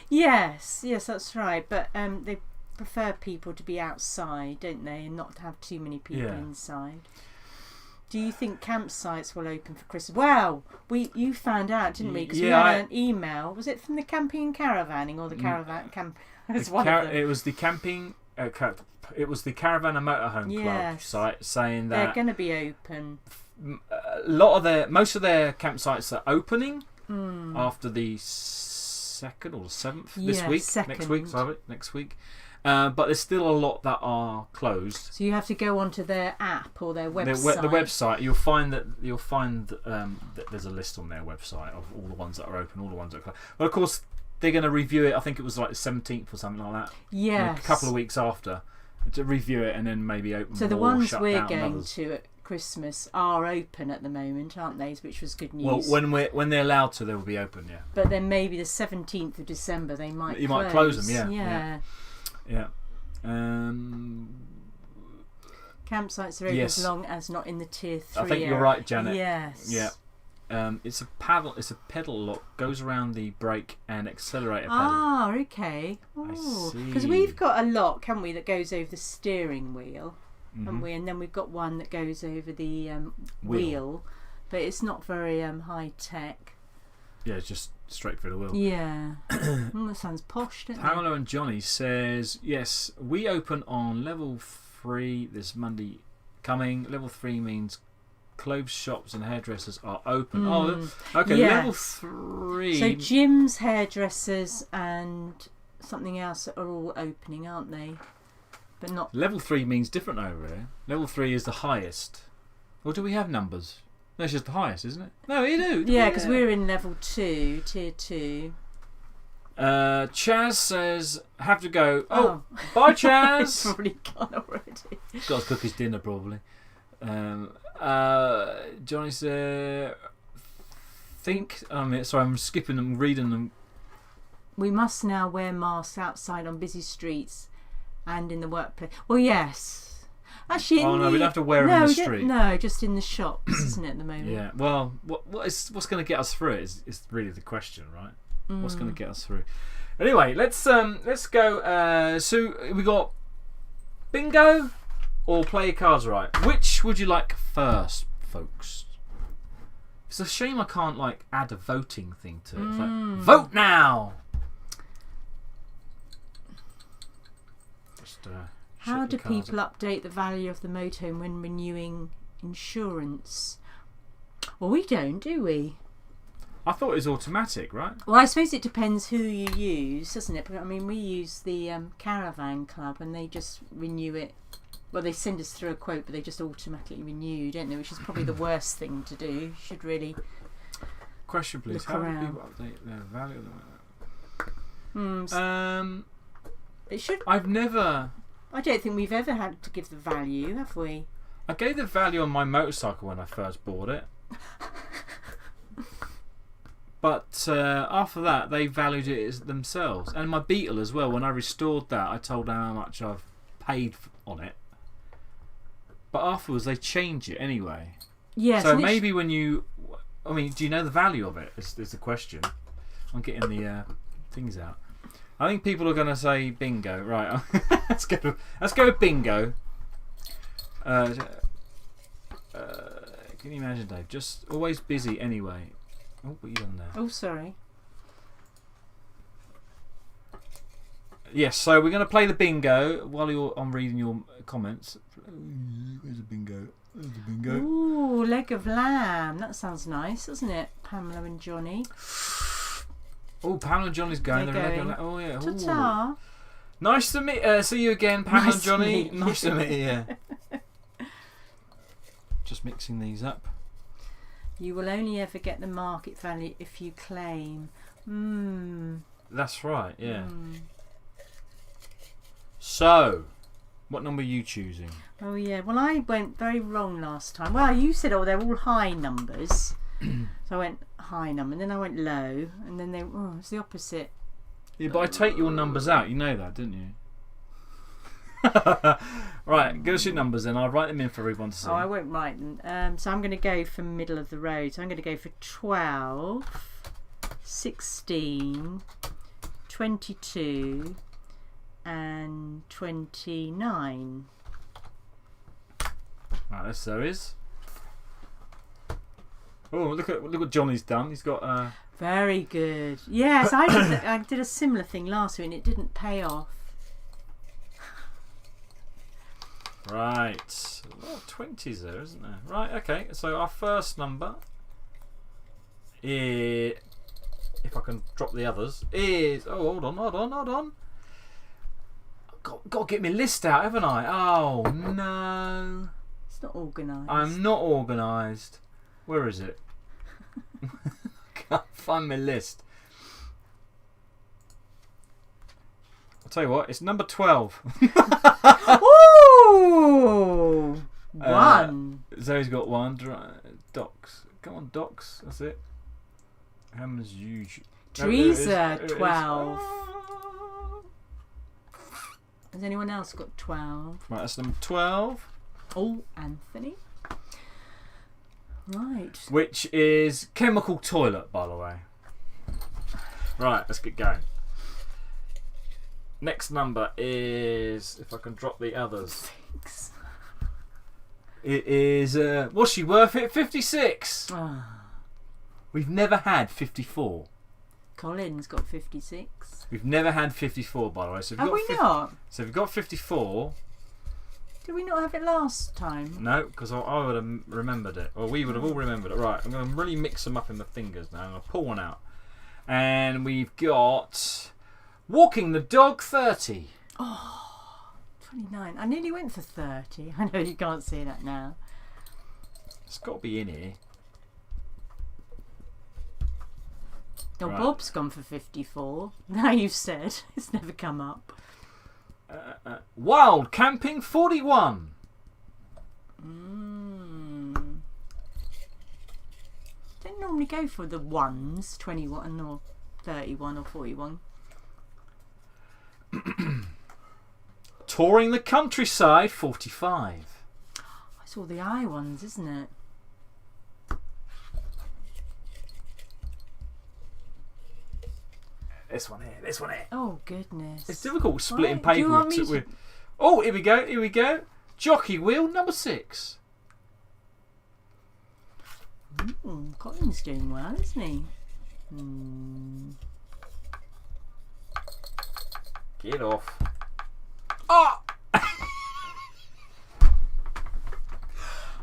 A: Yes, that's right. But they prefer people to be outside, don't they, and not to have too many people inside. Do you think campsites will open for Christmas? Well, you found out, didn't we? Because we had an email. Was it from the camping and caravanning or the caravan camp? It was one of them.
B: It was the camping. It was the caravan and motorhome club site saying that
A: they're going to be open.
B: Most of their campsites are opening after the 2nd or the 7th this week.
A: 2nd.
B: Next week. But there's still a lot that are closed.
A: So you have to go onto their app or their website.
B: The website, you'll find that there's a list on their website of all the ones that are open, all the ones that are closed. But of course, they're going to review it. I think it was like the 17th or something like that.
A: Yes.
B: A couple of weeks after to review it and then maybe open.
A: So the ones we're going to at Christmas are open at the moment, aren't they? Which was good news.
B: Well, when they're allowed to, they will be open. Yeah.
A: But then maybe the 17th of December they might.
B: You might close them.
A: Yeah.
B: Yeah.
A: Campsites are open as long as not in the tier 3.
B: I think you're right, Janet.
A: Yes.
B: Yeah. It's a paddle. It's a pedal lock. Goes around the brake and accelerator pedal.
A: Ah, okay.
B: I see.
A: Because we've got a lock, haven't we, that goes over the steering wheel, haven't we? And then we've got one that goes over the wheel, but it's not very high tech.
B: Yeah, it's just straight through the wheel.
A: Yeah. That sounds posh, doesn't it?
B: Pamela and Johnny says, yes, we open on level 3 this Monday coming. Level 3 means clothes shops and hairdressers are open. Oh, okay.
A: Yes.
B: Level 3.
A: So gyms, hairdressers, and something else are all opening, aren't they? But not.
B: Level 3 means different over here. Level 3 is the highest. Or do we have numbers? No, it's just the highest, isn't it? No, you do.
A: Yeah, because we're in level 2, tier 2.
B: Chaz says, have to go. Oh, bye, Chaz.
A: He's probably gone already.
B: He's got to cook his dinner, probably. Johnny said, sorry, I'm skipping them, reading them.
A: We must now wear masks outside on busy streets and in the workplace. Well, yes. Actually,
B: no, we don't have to wear them in the street.
A: No, just in the shops, isn't it, at the moment?
B: Yeah. Well, what's going to get us through it is really the question, right? What's going to get us through? Anyway, let's go. So we got bingo or play your cards right. Which would you like first, folks? It's a shame I can't add a voting thing to it. It's like, vote now. Just.
A: How do people update the value of the motorhome when renewing insurance? Well, we don't, do we?
B: I thought it was automatic, right?
A: Well, I suppose it depends who you use, doesn't it? But I mean, we use the Caravan Club, and they just renew it. Well, they send us through a quote, but they just automatically renew, don't they? Which is probably the worst thing to do. You should really.
B: Question, please. How do people update their value of the
A: It should. I don't think we've ever had to give the value, have we?
B: I gave the value on my motorcycle when I first bought it. But after that, they valued it themselves. And my Beetle as well. When I restored that, I told them how much I've paid on it. But afterwards, they change it anyway.
A: Yes.
B: So maybe when you... I mean, do you know the value of it? Is the question. I'm getting the things out. I think people are going to say bingo. Right, let's go with bingo. Can you imagine, Dave? Just always busy anyway. Oh, what you done there?
A: Oh, sorry.
B: Yes, so we're going to play the bingo while I'm reading your comments. Where's the bingo? There's the bingo.
A: Ooh, leg of lamb. That sounds nice, doesn't it? Pamela and Johnny.
B: Oh, Pamela and Johnny's going.
A: They're going.
B: Oh, yeah.
A: Ta-ta.
B: Nice to see you again, Pamela and Johnny.
A: To
B: nice to meet you, yeah. Just mixing these up.
A: You will only ever get the market value if you claim.
B: That's right, yeah. So, what number are you choosing?
A: Oh, yeah. Well, I went very wrong last time. Well, you said, they're all high numbers. So I went high number, and then I went low, and then it's the opposite.
B: Yeah, but I take your numbers out. You know that, didn't you? Right, give us your numbers then. I'll write them in for everyone to see.
A: Oh, I won't write them. So I'm going to go for middle of the road. So I'm going to go for 12, 16, 22, and 29.
B: Right, that's Zoe's. Oh, look what Johnny's done. He's got
A: Very good. Yes, I did a similar thing last week and it didn't pay off.
B: Right. A lot of 20s there, isn't there? Right, okay. So our first number is, if I can drop the others, is... Oh, hold on. Got to get my list out, haven't I? Oh, no.
A: It's not organised.
B: I'm not organised. Where is it? Can't find my list. I'll tell you what, it's number 12.
A: Ooh! One.
B: Zoe's got one. Docs. Come on, Docs. That's it. Herman's huge.
A: Teresa, 12. Has anyone else got 12?
B: Right, that's number 12.
A: Oh, Anthony. Right.
B: Which is chemical toilet, by the way. Right, let's get going. Next number is, if I can drop the others.
A: Thanks.
B: It is, what's she worth it? 56.
A: Oh.
B: We've never had 54.
A: Colin's got 56.
B: We've never had 54, by the way. So
A: Have we not?
B: So if we've got 54.
A: Did we not have it last time?
B: No, because I would have remembered it. Or we would have all remembered it. Right, I'm going to really mix them up in my fingers now. I'm going to pull one out. And we've got walking the dog, 30.
A: Oh, 29. I nearly went for 30. I know you can't see that now.
B: It's got to be in here.
A: Oh,
B: Right.
A: Bob's gone for 54. Now you've said. It's never come up.
B: Wild camping, 41.
A: Don't normally go for the ones, 21 or 31 or 41.
B: Touring the countryside, 45.
A: It's all the I ones, isn't it?
B: This one here, this one here.
A: Oh, goodness.
B: It's difficult splitting
A: Right, do you
B: paper
A: want me to-
B: with. Oh, here we go, here we go. Jockey wheel, number 6.
A: Colin's doing well, isn't he?
B: Get off. Oh!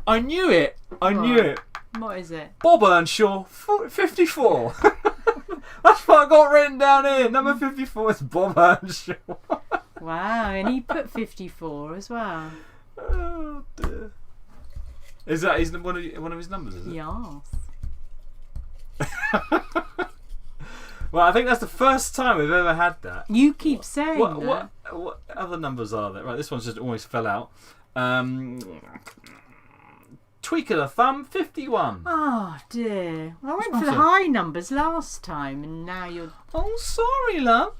B: I knew it. I knew
A: Right.
B: it.
A: What is it?
B: Bob Earnshaw, 54. That's what I got written down here. Number 54 is Bob Earnshaw.
A: Wow, and he put 54 as well.
B: Oh dear. Is that one of his numbers, is it?
A: Yes.
B: Well, I think that's the first time we've ever had that.
A: You keep saying that.
B: What other numbers are there? Right, this one's just always fell out. Tweak of the thumb, 51.
A: Oh dear. I went
B: What's
A: for the
B: that?
A: high numbers last time and now you're...
B: Oh, sorry, love.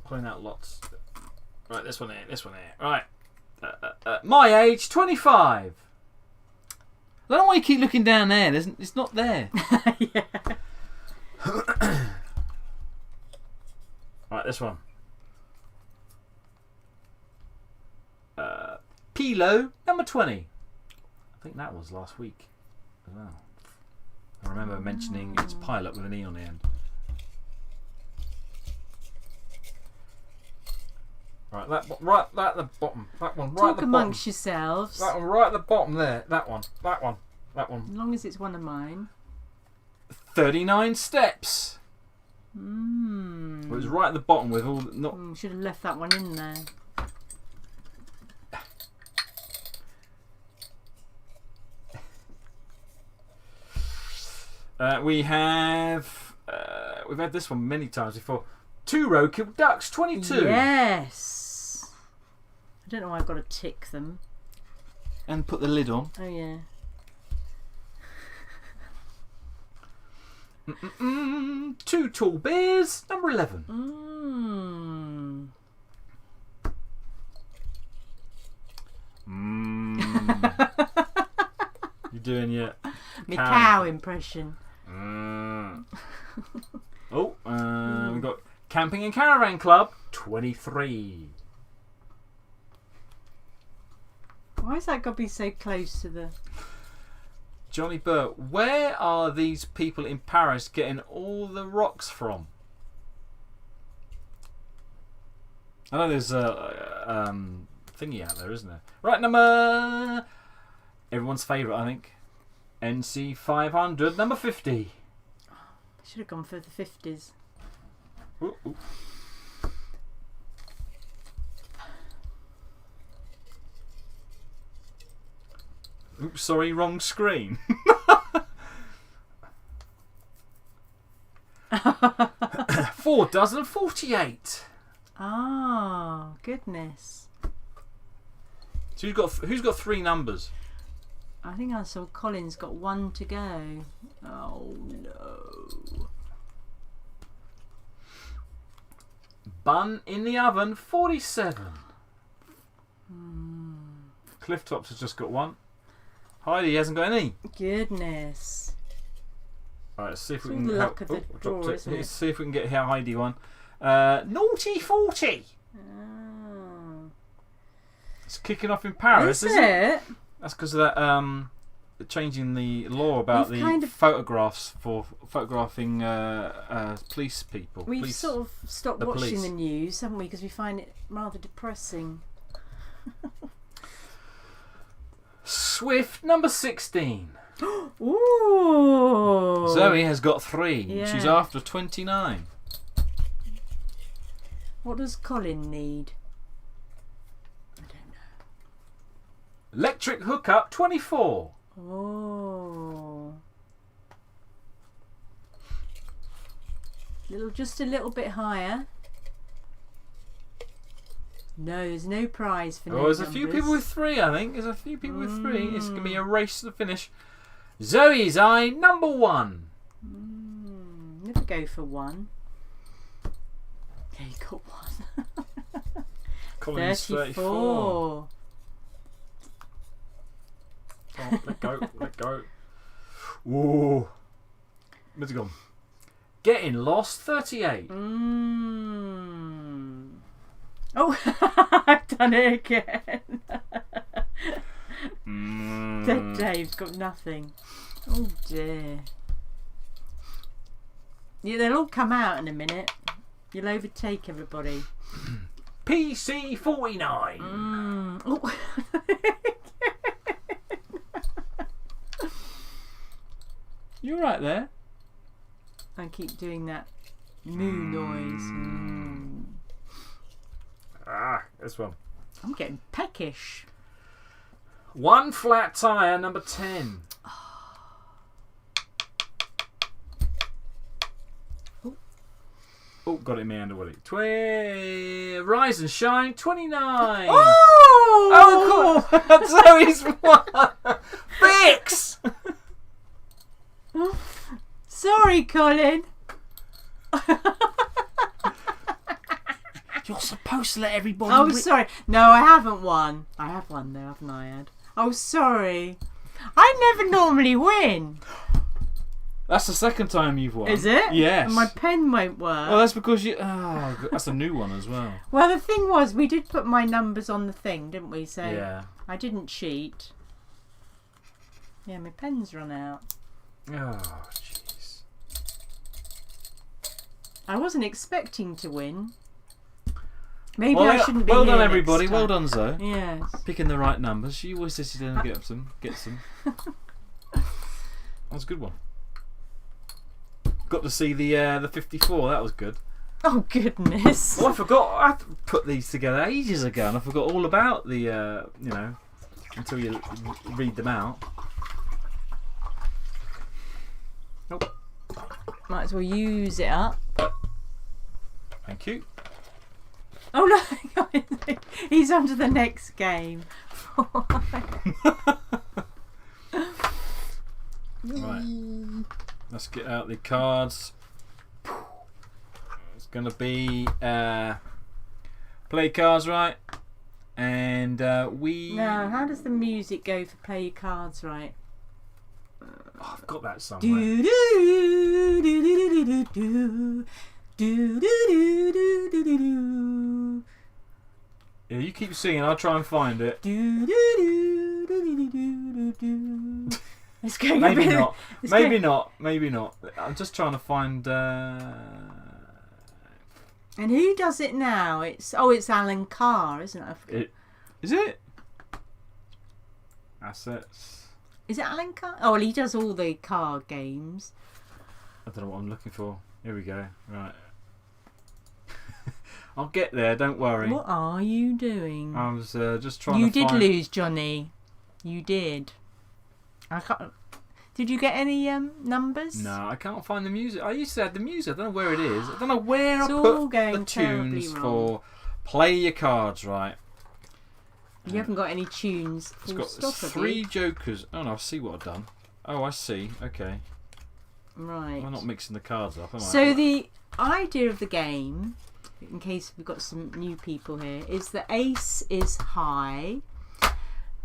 B: Pulling out lots. Right, this one here, this one here. Right. My age, 25. I don't know why you keep looking down there. It's not there.
A: Yeah.
B: Right, this one. Pilo, number 20. I think that was last week as well. I remember mentioning it's pilot with an E on the end. Right, right at the bottom. That one, right
A: Talk
B: at the
A: amongst
B: bottom.
A: yourselves.
B: That one, right at the bottom there. That one.
A: As long as it's one of mine.
B: 39 steps. It was
A: Mm.
B: right at the bottom with all. Not.
A: Should have left that one in there.
B: We've had this one many times before. 2 roe-killed ducks, 22.
A: Yes. I don't know why I've got to tick them.
B: And put the lid on.
A: Oh yeah.
B: 2 tall bears, number 11. You're doing your
A: My cow impression.
B: Oh, we've got Camping and Caravan Club, 23.
A: Why's that got to be so close to the...
B: Johnny Burt, where are these people in Paris getting all the rocks from? I know there's a thingy out there, isn't there? Right, number... Everyone's favourite, I think. NC 500, number 50.
A: I should have gone for the 50s.
B: Ooh, ooh. Oops, sorry, wrong screen. 4 dozen 48.
A: Oh, goodness.
B: So who's got 3 numbers?
A: I think I saw Colin's got 1 to go. Oh no.
B: Bun in the oven, 47. Clifftops has just got 1. Heidi hasn't got any.
A: Goodness.
B: Alright, let's see if
A: It's
B: we
A: all
B: can
A: the luck of the
B: dropped
A: draw,
B: it.
A: isn't it?
B: Let's see if we can get Heidi one. Naughty 40.
A: Oh.
B: It's kicking off in Paris,
A: Is
B: isn't it?
A: it?
B: That's because of that changing the law about
A: We've
B: the
A: kind of-
B: photographs for photographing police people.
A: We've
B: police.
A: sort of stopped
B: the
A: watching
B: police.
A: the news, haven't we? Because we find it rather depressing.
B: Swift number 16.
A: Ooh.
B: Zoe has got 3.
A: Yeah.
B: She's after 29.
A: What does Colin need? I don't
B: Electric hookup 24.
A: know. Oh. Just a little bit higher. No, there's no prize for
B: Oh, there's a few people with 3, I think. There's a few people with 3. It's going to be a race to the finish. Zoe's eye, number 1.
A: Never go for 1. Yeah, you got 1.
B: Colin's 34. Oh, let go, let go. Ooh. Where's it gone? Getting lost, 38.
A: Oh, I've done it again. Dead Dave's got nothing. Oh dear. Yeah, they'll all come out in a minute. You'll overtake everybody.
B: PC 49.
A: Oh.
B: You right there?
A: I keep doing that moo noise.
B: Ah, this one.
A: I'm getting peckish.
B: 1 flat tyre, number 10. Oh, got it in my hand already. Rise and shine, 29.
A: Oh!
B: Oh, cool. Zoe's one. Fix.
A: Sorry, Colin.
B: You're supposed to let everybody.
A: Oh, sorry. No, I haven't won. I have won though, haven't I, Ed? Oh, sorry. I never normally win.
B: That's the second time you've won.
A: Is it?
B: Yes.
A: And my pen won't work.
B: Well, that's because you. Oh, that's a new one as well.
A: Well, the thing was, we did put my numbers on the thing, didn't we? So
B: Yeah.
A: I didn't cheat. Yeah, my pen's run out.
B: Oh, jeez.
A: I wasn't expecting to win. Maybe
B: Well,
A: I shouldn't be
B: well
A: here
B: done,
A: next
B: everybody.
A: time.
B: Well done, Zoe.
A: Yes.
B: Picking the right numbers. She always says she's going to get some. That was a good one. Got to see the 54. That was good.
A: Oh goodness.
B: Oh, I forgot. I put these together ages ago, and I forgot all about the. Until you read them out. Nope.
A: Might as well use it up.
B: Thank you.
A: Oh no, he's on to the next game.
B: Right. Let's get out the cards. It's going to be play cards, right? And we.
A: Now, how does the music go for play your cards right?
B: Oh, I've got that somewhere.
A: Do do do do do do do do do do do do do.
B: Yeah, you keep singing. I'll try and find it.
A: Do do do do do do do do. It's going
B: Maybe
A: a bit,
B: not.
A: it's
B: Maybe
A: going,
B: not. Maybe not. I'm just trying to find.
A: And who does it now? It's Alan Carr, isn't it?
B: Is it? Assets.
A: Is it Alan Carr? Oh, well, he does all the card games.
B: I don't know what I'm looking for. Here we go. Right. I'll get there. Don't worry.
A: What are you doing?
B: I was just trying.
A: You
B: to
A: did
B: find...
A: lose, Johnny. You did. I can't. Did you get any numbers?
B: No, I can't find the music. I used to have the music. I don't know where it is. I don't know where
A: It's
B: I
A: all
B: put
A: going
B: the
A: terribly
B: tunes
A: wrong.
B: for play your cards right.
A: You haven't got any tunes.
B: It's got 3 jokers. Oh no, I see what I've done. Oh, I see. Okay.
A: Right.
B: I'm not mixing the cards up, am I?
A: So the idea of the game, in case we've got some new people here, is the ace is high,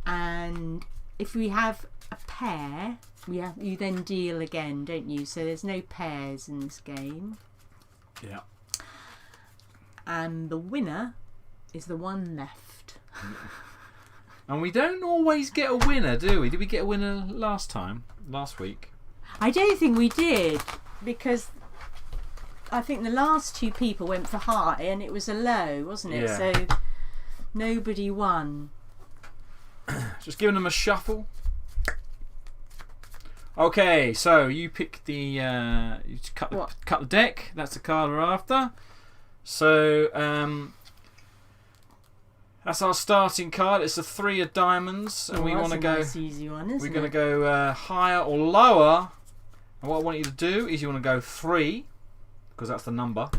A: and if we have a pair, you then deal again, don't you? So there's no pairs in this game.
B: Yeah.
A: And the winner is the one left.
B: And we don't always get a winner, do we? Did we get a winner last week?
A: I don't think we did, because I think the last 2 people went for high and it was a low, wasn't it?
B: Yeah.
A: So nobody won.
B: Just giving them a shuffle. Okay, so you pick the you cut the deck. That's the card we're after. So that's our starting card. It's a 3 of diamonds, and we want to go.
A: Nice easy one, isn't
B: we're going to go higher or lower. And what I want you to do is you want to go 3, because that's the number.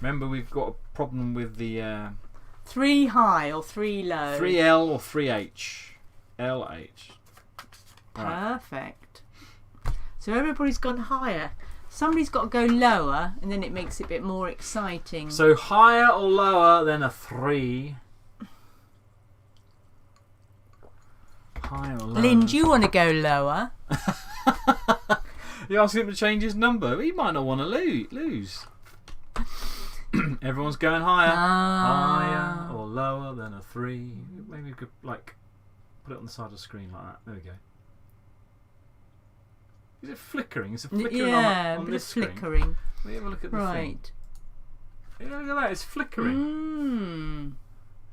B: Remember, we've got a problem with the
A: 3 high or 3 low.
B: 3L or 3H. LH.
A: Perfect. So everybody's gone higher. Somebody's got to go lower, and then it makes it a bit more exciting.
B: So higher or lower than a 3. Higher or lower.
A: Lynn, do you want to go lower?
B: You ask him to change his number. He might not want to lose. Everyone's going higher. Higher or lower than a 3. Maybe we could put it on the side of the screen like that. There we go. Is it flickering? Is it flickering on this screen?
A: Flickering.
B: Let me have a look at the thing. Yeah, look at that. It's flickering.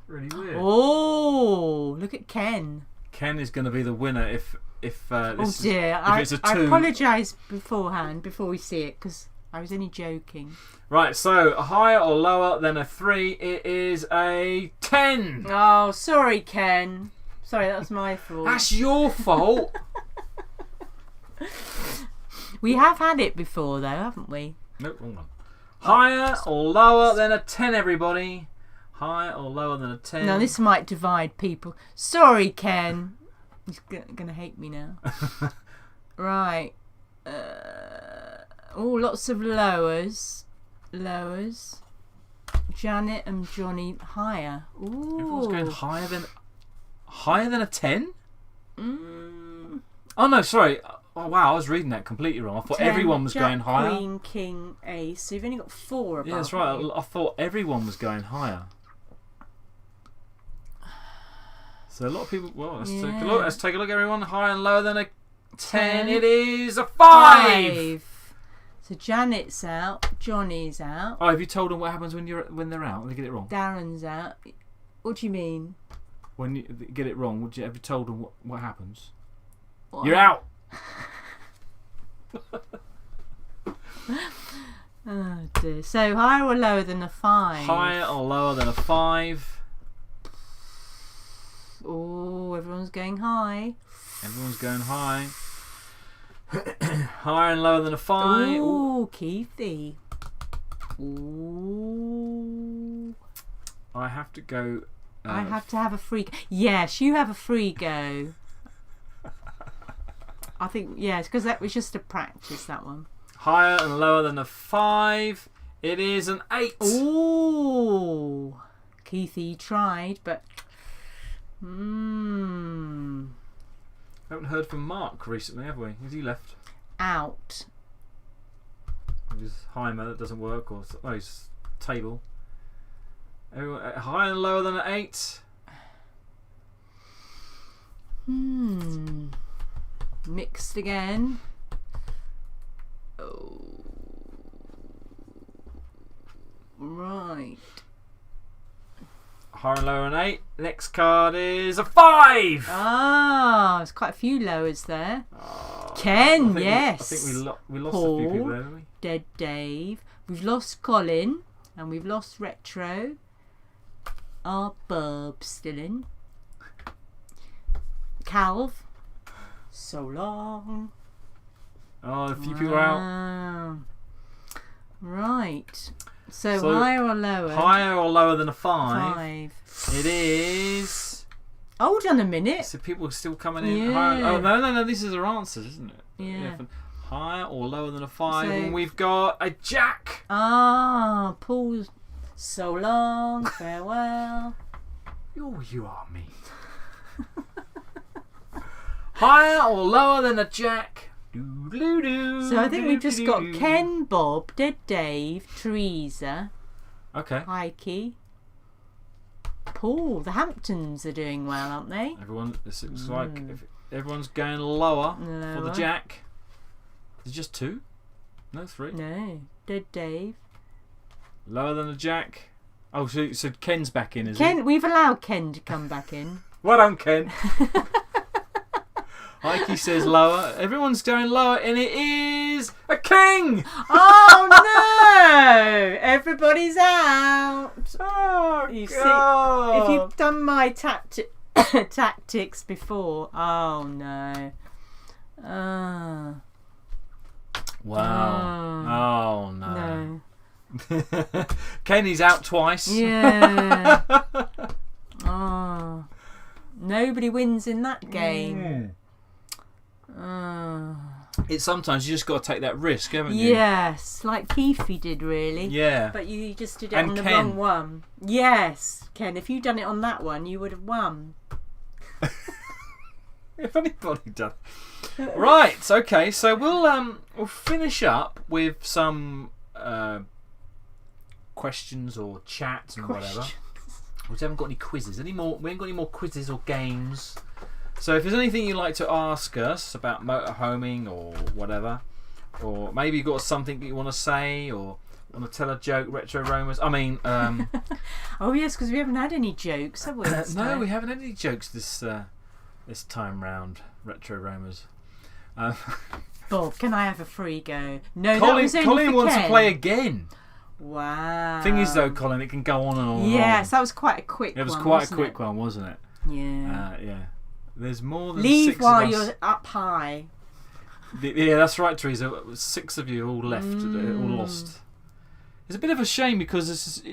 B: Really weird.
A: Oh, look at Ken.
B: Ken is going to be the winner if it's a 2.
A: I apologise beforehand before we see it, because I was only joking.
B: Right, so higher or lower than a 3, it is a 10.
A: Oh, sorry, Ken. Sorry, that was my fault.
B: That's your fault.
A: We have had it before, though, haven't we?
B: Nope, wrong one. Higher or lower than a 10, everybody. Higher or lower than a 10.
A: No, this might divide people. Sorry, Ken. He's going to hate me now. Right. Lots of lowers. Janet and Johnny higher. Ooh.
B: Everyone's going higher than a 10? Oh no, sorry. Oh wow, I was reading that completely wrong. I thought
A: 10,
B: everyone was going higher.
A: Queen, King, Ace. So you've only got 4 above.
B: Yeah, that's right. I thought everyone was going higher. So a lot of people. Well, let's take a look. Let's take a look, everyone. Higher and lower than a 10. It is a 5.
A: So Janet's out. Johnny's out.
B: Oh, have you told them what happens when they're out? When they get it wrong?
A: Darren's out. What do you mean?
B: When you get it wrong, have you told them what happens?
A: What?
B: You're out.
A: Oh dear. So higher or lower than a 5?
B: Higher or lower than a 5?
A: Oh, everyone's going high.
B: Everyone's going high. Higher and lower than a 5.
A: Ooh, Keithy. Ooh.
B: I have to go.
A: I have to have a free. Yes, you have a free go. I think yes, because that was just a practice. That one.
B: Higher and lower than a 5. It is an 8.
A: Ooh, Keithy tried, but.
B: Haven't heard from Mark recently, have we? Has he left?
A: Out.
B: His Heimer that doesn't work, or his table. Everyone, higher and lower than an 8.
A: Mixed again. Oh. Right.
B: Higher and lower than 8. Next card is a 5.
A: Ah, there's quite a few lowers there.
B: Oh,
A: Ken, yes.
B: I think we lost
A: Paul,
B: a few people there, haven't we?
A: Dead Dave. We've lost Colin, and we've lost Retro. Our Bub's still in. Calv. So long.
B: Oh, a few people are out.
A: Right. So higher or lower?
B: Higher or lower than a 5?
A: 5.
B: It is
A: Hold on a minute.
B: So people are still coming in.
A: Yeah.
B: Higher. Oh no! This is our answers, isn't it?
A: Yeah.
B: Higher or lower than a 5,
A: So-
B: and we've got a jack.
A: Ah, Paul. So long, farewell.
B: Oh, you are me. Higher or lower than a jack? Doo-doo-doo,
A: So I think we've just got
B: doo-doo-doo.
A: Ken, Bob, Dead Dave, Teresa,
B: Okay.
A: Heike, Paul. The Hamptons are doing well, aren't they?
B: Everyone. This looks like if everyone's going lower for the
A: Lower.
B: jack. Is it just 2? No, 3.
A: No, Dead Dave.
B: Lower than a jack. Oh, so Ken's back in, is
A: Ken, we've allowed Ken to come back in.
B: he? Well done, Ken. Heike says lower. Everyone's going lower, and it is a king.
A: Oh no! Everybody's out.
B: Oh,
A: You see,
B: God.
A: if you've done my tactics before, oh no.
B: Wow. Oh, no.
A: No.
B: Kenny's out twice.
A: Yeah. Oh. Nobody wins in that game. Oh.
B: It's sometimes you just got to take that risk, haven't you?
A: Yes, like Keefy did, really.
B: Yeah.
A: But you just did it
B: And
A: on the
B: Ken.
A: wrong one. Yes, Ken. If you'd done it on that one, you would have won.
B: If anybody does. Right. Okay. So we'll finish up with some questions or chats and whatever. We haven't got any quizzes anymore. We ain't got any more quizzes or games. So if there's anything you'd like to ask us about motorhoming or whatever, or maybe you've got something that you want to say or want to tell a joke, Retro Romers. I mean,
A: Oh yes, because we haven't had any jokes, have we?
B: no, we haven't had any jokes this time round, Retro Romers.
A: Bob, can I have a free go? No, that was only
B: Colin
A: for
B: wants
A: Ken.
B: to play again.
A: Wow.
B: Thing is though, Colin, it can go on and on and on.
A: Yes, that was quite a quick one.
B: It was quite a
A: wasn't
B: quick
A: it?
B: one, wasn't it?
A: Yeah.
B: Yeah. There's more than
A: Leave
B: 6
A: while
B: of us.
A: you're up high.
B: Yeah, that's right, Teresa. 6 of you all left, all lost. It's a bit of a shame because it's no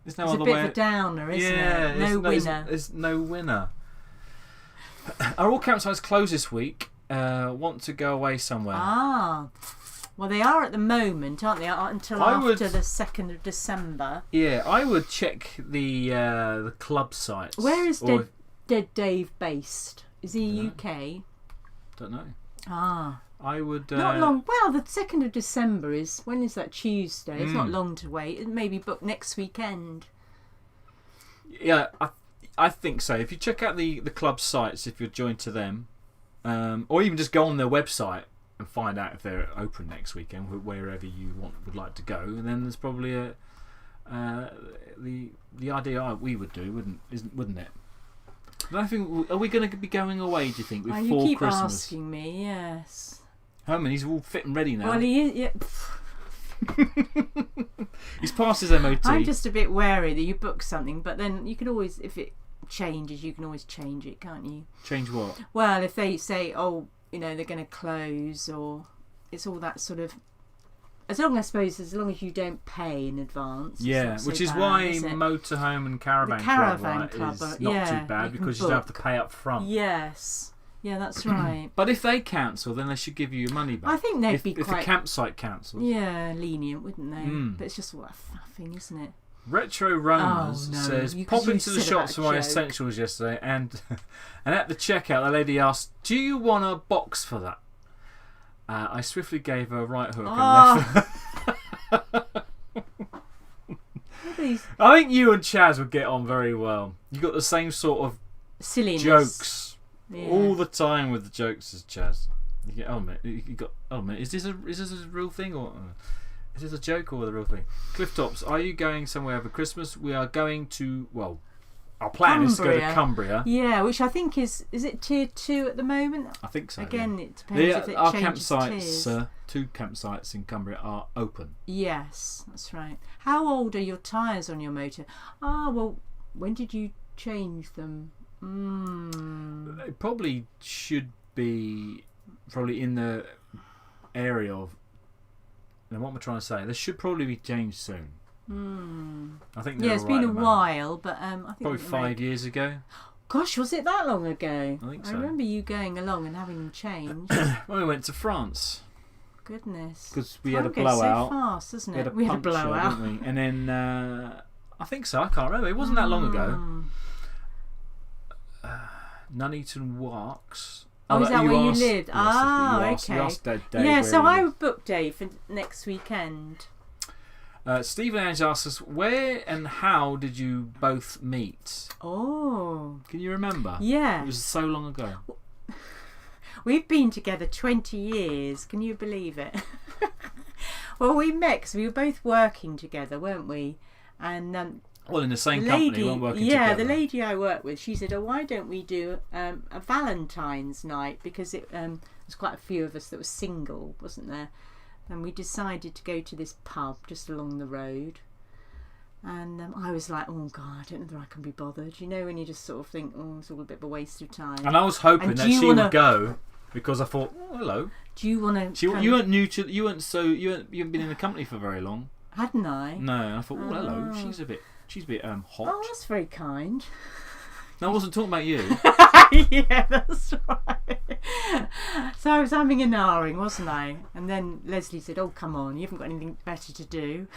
A: It's
B: other
A: a bit
B: way.
A: of a downer, isn't
B: Yeah,
A: it? No winner.
B: There's no winner. Are all campsites closed this week? Want to go away somewhere?
A: Ah. Well, they are at the moment, aren't they? Until after the 2nd of December.
B: Yeah, I would check the club sites.
A: Where is Dead Dave based? Is he UK?
B: Don't know.
A: Ah.
B: I would.
A: Not long. Well, the 2nd of December is. When is that? Tuesday. It's not
B: Mm.
A: long to wait. It may be booked next weekend.
B: Yeah, I think so. If you check out the club sites, if you're joined to them, or even just go on their website and find out if they're open next weekend, wherever you would like to go, and then there's probably the idea we would do, wouldn't it? But I think, are we going to be going away? Do you think before
A: You keep
B: Christmas?
A: asking me. Yes.
B: Herman, he's all fit and ready now.
A: Well, he is. Yeah.
B: He's passed his MOT.
A: I'm just a bit wary that you book something, but then you can always, if it changes, you can always change it, can't you?
B: Change what?
A: Well, if they say, oh, they're going to close, or it's all that sort of. As long as you don't pay in advance. it's
B: Yeah,
A: not so
B: which is
A: bad,
B: why
A: is it?
B: Motorhome and Caravan,
A: The Caravan
B: Club
A: Club,
B: is not
A: yeah,
B: too bad
A: you can
B: because you don't have to
A: book.
B: pay up front.
A: Yes. Yeah, that's right.
B: But if they cancel, then they should give you your money back.
A: I think they'd
B: if,
A: be
B: if
A: quite.
B: the campsite cancels.
A: Yeah, lenient, wouldn't they?
B: Mm.
A: But it's just what a faffing, isn't it?
B: Retro Romans
A: Oh, no.
B: says,
A: You-
B: pop
A: you
B: into the
A: said
B: shops
A: about
B: for my
A: joke.
B: essentials yesterday, and at the checkout, the lady asked, "Do you want a box for that?" I swiftly gave her a right hook and left.
A: These
B: I think you and Chaz would get on very well. You got the same sort of
A: silliness.
B: jokes
A: Yeah.
B: all the time with the jokes as Chaz. You get, oh man, is this a real thing or is this a joke or the real thing? Cliff Tops, are you going somewhere over Christmas? We are going to, well, our plan is to go to Cumbria.
A: Yeah, which I think is it tier 2 at the moment?
B: I think so.
A: Again,
B: yeah.
A: it depends if it
B: our
A: changes tiers.
B: campsites, 2 campsites in Cumbria are open.
A: Yes, that's right. How old are your tyres on your motor? Well, when did you change them?
B: It probably should be in the area of. Now, what am I trying to say? They should probably be changed soon. I think.
A: Yeah, it's been a while, but I think
B: probably 5 years ago.
A: Gosh, was it that long ago?
B: I think so.
A: I remember you going along and having them changed.
B: When we went to France.
A: Goodness.
B: Because we had a
A: Time
B: blowout.
A: goes so fast, doesn't it?
B: We had a blowout, didn't we? And then I think so. I can't remember. It wasn't that long ago. Nuneaton Walks.
A: Oh, is that where you lived?
B: Yes,
A: okay.
B: You asked Dave
A: yeah, so I
B: lived.
A: would book Dave for next weekend.
B: Stephen Ange asks us, where and how did you both meet?
A: Oh.
B: Can you remember?
A: Yeah.
B: It was so long ago.
A: We've been together 20 years. Can you believe it? Well, we met because we were both working together, weren't we? And
B: well, in the same company, we weren't working
A: together.
B: together.
A: The lady I work with, she said, "Oh, why don't we do a Valentine's night?" Because it there's quite a few of us that were single, wasn't there? And we decided to go to this pub just along the road. And I was like, oh God, I don't know whether I can be bothered. You know, when you just sort of think, oh, it's all a bit of a waste of time.
B: And I was hoping that she would go because I thought, oh, hello.
A: Do you want to?
B: You weren't new to. You haven't been in the company for very long.
A: Hadn't I?
B: No, and I thought, oh, hello. She's a bit hot.
A: Oh, that's very kind.
B: No, I wasn't talking about you.
A: Yeah, that's right. So I was having an ahhing, wasn't I? And then Leslie said, "Oh, come on, you haven't got anything better to do."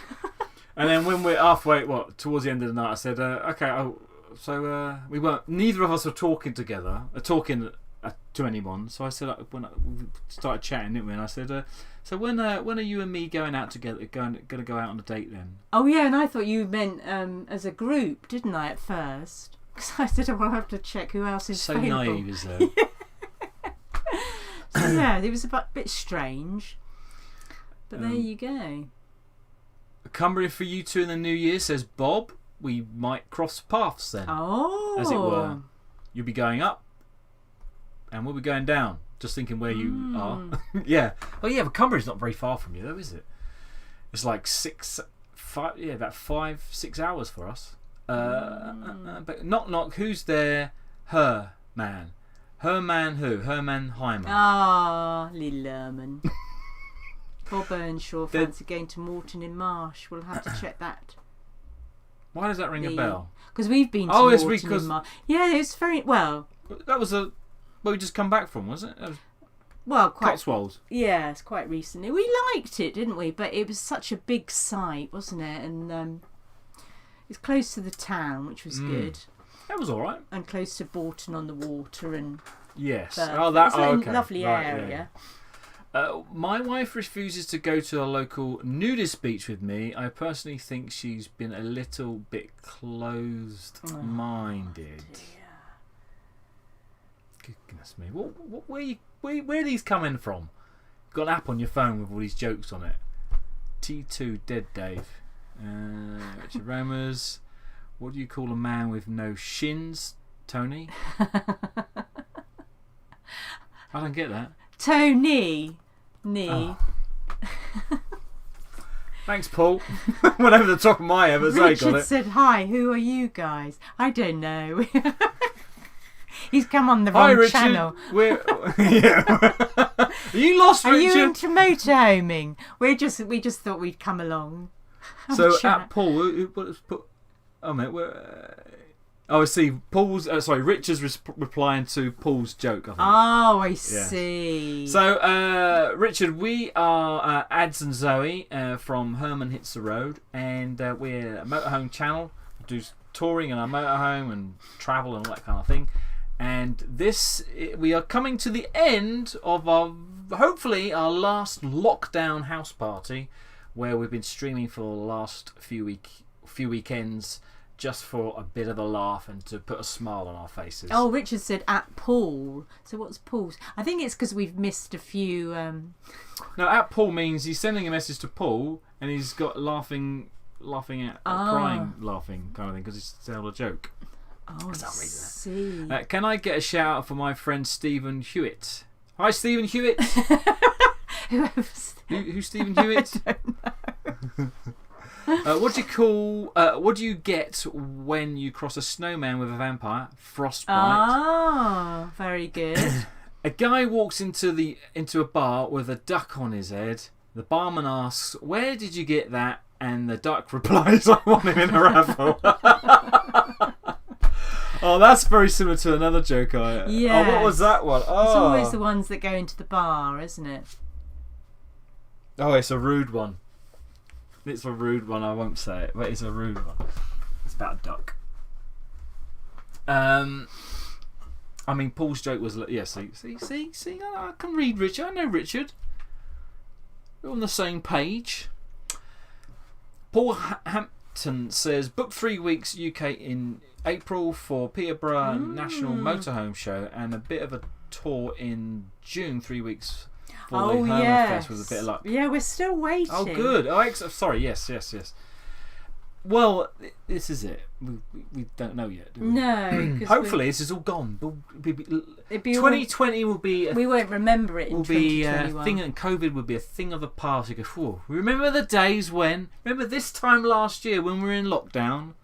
B: And then when we're halfway, towards the end of the night, I said, "Okay." So we weren't. Neither of us were talking together, talking to anyone. So I said, when we started chatting, didn't we? And I said, "So when are you and me going out together? Going to go out on a date then?"
A: Oh yeah, and I thought you meant as a group, didn't I? At first. Because I said, "Oh, I'll have to check who else is
B: so
A: available."
B: naive, is there?
A: So yeah, it was a bit strange. But there you go.
B: Cumbria for you two in the new year, says Bob. We might cross paths then.
A: Oh.
B: As it were. You'll be going up and we'll be going down. Just thinking where you are. Yeah. Oh yeah, but Cumbria's not very far from you though, is it? It's like about 5-6 hours for us. But knock, who's there? Herman. Herman who? Herman Hyman.
A: Ah, little Herman. Bob Earnshaw fancy going to Morton in Marsh. We'll have to check that.
B: Why does that ring a bell?
A: Because we've been to
B: Morton
A: in Marsh. Yeah, it's very well.
B: That was where we just come back from, was it? That was
A: quite
B: Cotswolds.
A: Yeah, it's quite recently. We liked it, didn't we? But it was such a big site, wasn't it? And it's close to the town, which was good.
B: That was all right.
A: And close to Bourton on the Water and.
B: Yes.
A: It's
B: okay.
A: Lovely area.
B: Yeah. My wife refuses to go to a local nudist beach with me. I personally think she's been a little bit closed-minded. Goodness me. Where are these coming from? You've got an app on your phone with all these jokes on it. T2 Dead Dave. Richard Romers. What do you call a man with no shins? Tony? I don't get that.
A: Tony.
B: Oh. Thanks, Paul. Went over the top of my head, but Zay got it.
A: Richard said, "Hi, who are you guys?" I don't know. He's come on the wrong channel.
B: Are you lost, Richard?
A: Are you into motorhoming? We just thought we'd come along.
B: So at Paul, I see. Paul's Richard's replying to Paul's joke, I think.
A: Oh, I see.
B: So, Richard, we are Ads and Zoe from Herman Hits the Road, and we're a motorhome channel. We do touring in our motorhome and travel and all that kind of thing. And we are coming to the end of hopefully our last lockdown house party, where we've been streaming for the last few weekends. Just for a bit of a laugh and to put a smile on our faces. Oh,
A: Richard said at Paul. So what's Paul's? I think it's because we've missed a few.
B: No, at Paul means he's sending a message to Paul and he's got laughing at crying, laughing kind of thing because he's told a joke.
A: Oh, I see.
B: Can I get a shout out for my friend Stephen Hewitt? Hi, Stephen Hewitt. Who's Stephen Hewitt?
A: I don't know.
B: What do you get when you cross a snowman with a vampire? Frostbite.
A: Ah, very good.
B: A guy walks into a bar with a duck on his head. The barman asks, "Where did you get that?" And the duck replies, "I won him in a raffle." Oh, that's very similar to another joke.
A: Yeah.
B: Oh, what was that one? Oh.
A: It's always the ones that go into the bar, isn't it?
B: Oh, it's a rude one. It's a rude one. I won't say it, but it's a rude one. It's about a duck. I mean, Paul's joke was, yeah. See. I can read Richard. I know Richard. We're on the same page. Paul Hampton says, book 3 weeks UK in April for Peterborough National Motorhome Show and a bit of a tour in June. 3 weeks for the Herman Fest with a bit of luck.
A: Yeah, we're still waiting.
B: Oh, good. Oh, sorry. Yes. Well, this is it. We don't know yet, do we?
A: No.
B: Hopefully, this is all gone. 2020 will be.
A: We won't remember it in 2021.
B: And COVID will be a thing of the past. You go, whoa. Remember the days when? Remember this time last year when we were in lockdown?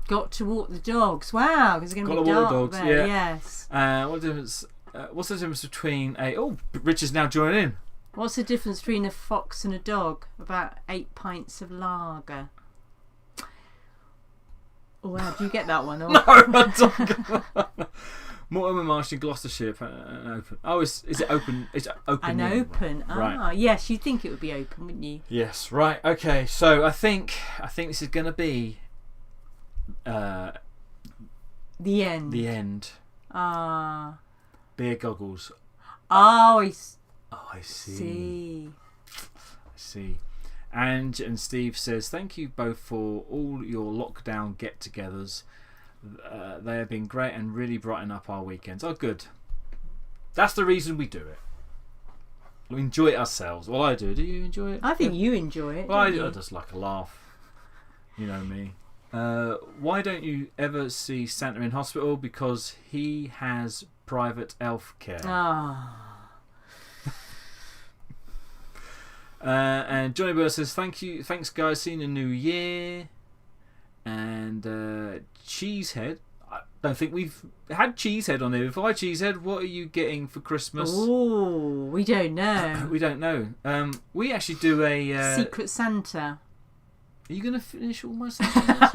A: Got to walk the dogs. Wow, it's going to be dark
B: dogs,
A: there.
B: yeah.
A: Yes.
B: What's the difference between a? Oh, Richard's now joining in.
A: What's the difference between a fox and a dog? About 8 pints of lager. Oh, wow, do you get that one?
B: No, I don't. Mortimer Marsh in Gloucestership. Open. Oh, is it open? Is it open?
A: Open.
B: Right.
A: Ah, yes, you'd think it would be open, wouldn't you?
B: Yes. Right. Okay. So I think this is going to be
A: the end.
B: The end.
A: Ah.
B: Beer goggles.
A: Oh,
B: I see. And Steve says, thank you both for all your lockdown get-togethers. They have been great and really brighten up our weekends. Oh, good. That's the reason we do it. We enjoy it ourselves. Well, I do. Do you enjoy it?
A: I think you enjoy it.
B: Well, I just like a laugh. You know me. Why don't you ever see Santa in hospital? Because he has private health care.
A: Ah.
B: And Johnny Burr says, thanks guys, see you in the new year. And Cheesehead, I don't think we've had Cheesehead on here before. Hi Cheesehead, what are you getting for Christmas?
A: Oh, we don't know.
B: We don't know. We actually do a
A: Secret Santa.
B: Are you going to finish all my sentences?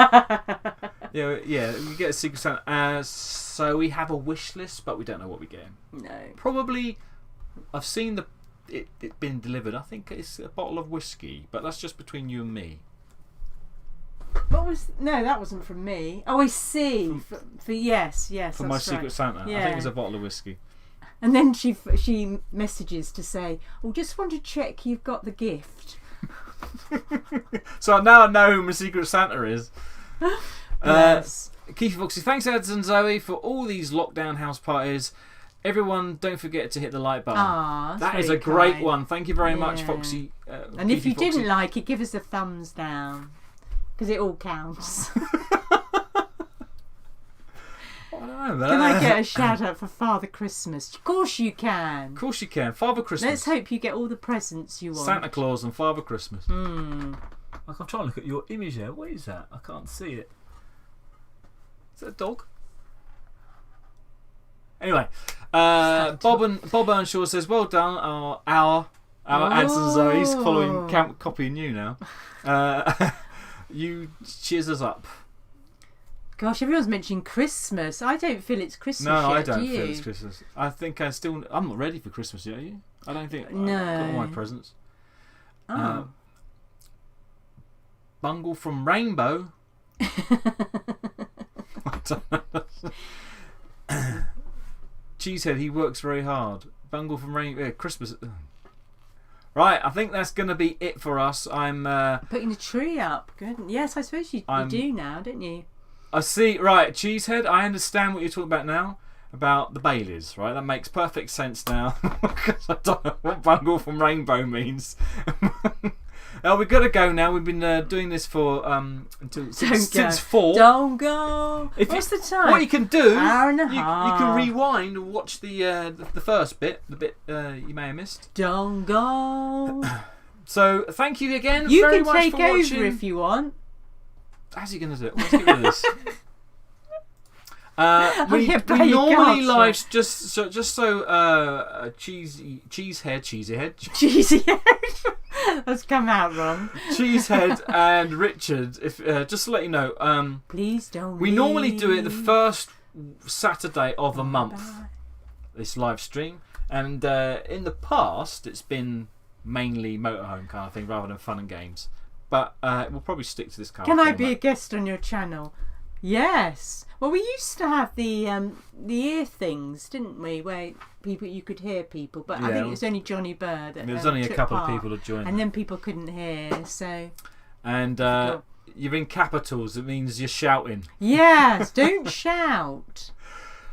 B: yeah, we get a Secret Santa. So we have a wish list, but we don't know what we're getting.
A: No.
B: Probably, I've seen it been delivered. I think it's a bottle of whiskey, but that's just between you and me.
A: No, that wasn't from me. Oh, I see. For yes,
B: for my Secret Santa.
A: Yeah.
B: I think it's a bottle of whiskey.
A: And then she messages to say, "Oh, just want to check you've got the gift."
B: So now I know who my Secret Santa is.
A: Yes.
B: Keith Foxy, thanks Eds and Zoe for all these lockdown house parties. Everyone, don't forget to hit the like button. That is a great one. Thank you very much, Foxy.
A: And if you didn't like it, give us a thumbs down, because it all counts.
B: I don't know.
A: Can I get a shout out for Father Christmas? Of course you can.
B: Of course you can. Father Christmas.
A: Let's hope you get all the presents you want.
B: Santa Claus and Father Christmas.
A: Hmm.
B: I'm trying to look at your image there. What is that? I can't see it. Is that a dog? Anyway, Bob Earnshaw says, well done, our Ads and Zoe's following copying you now. You cheers us up.
A: Gosh, everyone's mentioning Christmas. I don't feel it's Christmas yet.
B: No, I don't
A: do you?
B: feel it's Christmas. I think I'm not ready for Christmas yet, are you? I don't think
A: No.
B: I've got all my presents.
A: Oh.
B: Bungle from Rainbow. Cheesehead, he works very hard. Bungle from Rainbow. Christmas. Right, I think that's going to be it for us. I'm
A: putting the tree up. Good. Yes, I suppose you do now, don't you?
B: I see. Right, Cheesehead, I understand what you're talking about now. About the Baileys, right? That makes perfect sense now. Because I don't know what Bungle from Rainbow means. We've got to go now. We've been doing this for since 4.
A: Don't go. What's the time?
B: What you can do,
A: hour and a
B: you
A: half.
B: can rewind and watch the first bit, the bit you may have missed.
A: Don't go.
B: So thank you again.
A: You
B: very
A: can
B: much
A: take
B: for
A: over
B: watching.
A: if you want.
B: How's he going to do it? Let's get rid of this. We
A: you
B: normally
A: can't,
B: live just so cheesy head.
A: Cheesy head. That's come out wrong.
B: Cheesehead and Richard, if just to let you know,
A: Please don't.
B: we normally do it the first Saturday of the month. This live stream, and in the past it's been mainly motorhome kind of thing rather than fun and games. But we'll probably stick to this kind of
A: Can I
B: format.
A: be a guest on your channel? Yes. Well, we used to have the ear things, didn't we? Where you could hear people, but I think it was only Johnny Burr that.
B: There was only a
A: took
B: couple
A: part,
B: of people who joined.
A: and then people couldn't hear. So.
B: And you're in capitals. It means you're shouting.
A: Yes. Don't shout.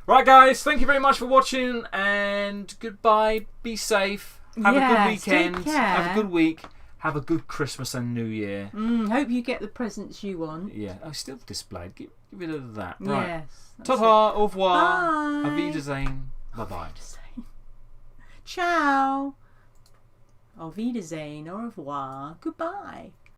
B: Right, guys. Thank you very much for watching, and goodbye. Be safe. Have a good weekend.
A: Take care.
B: Have a good week. Have a good Christmas and New Year.
A: Hope you get the presents you want.
B: Yeah, oh, still displayed. Get rid of that. Right.
A: Yes.
B: Ta-ta, au revoir.
A: Bye.
B: Auf Wiedersehen. Bye-bye.
A: Ciao. Auf Wiedersehen. Au revoir. Goodbye.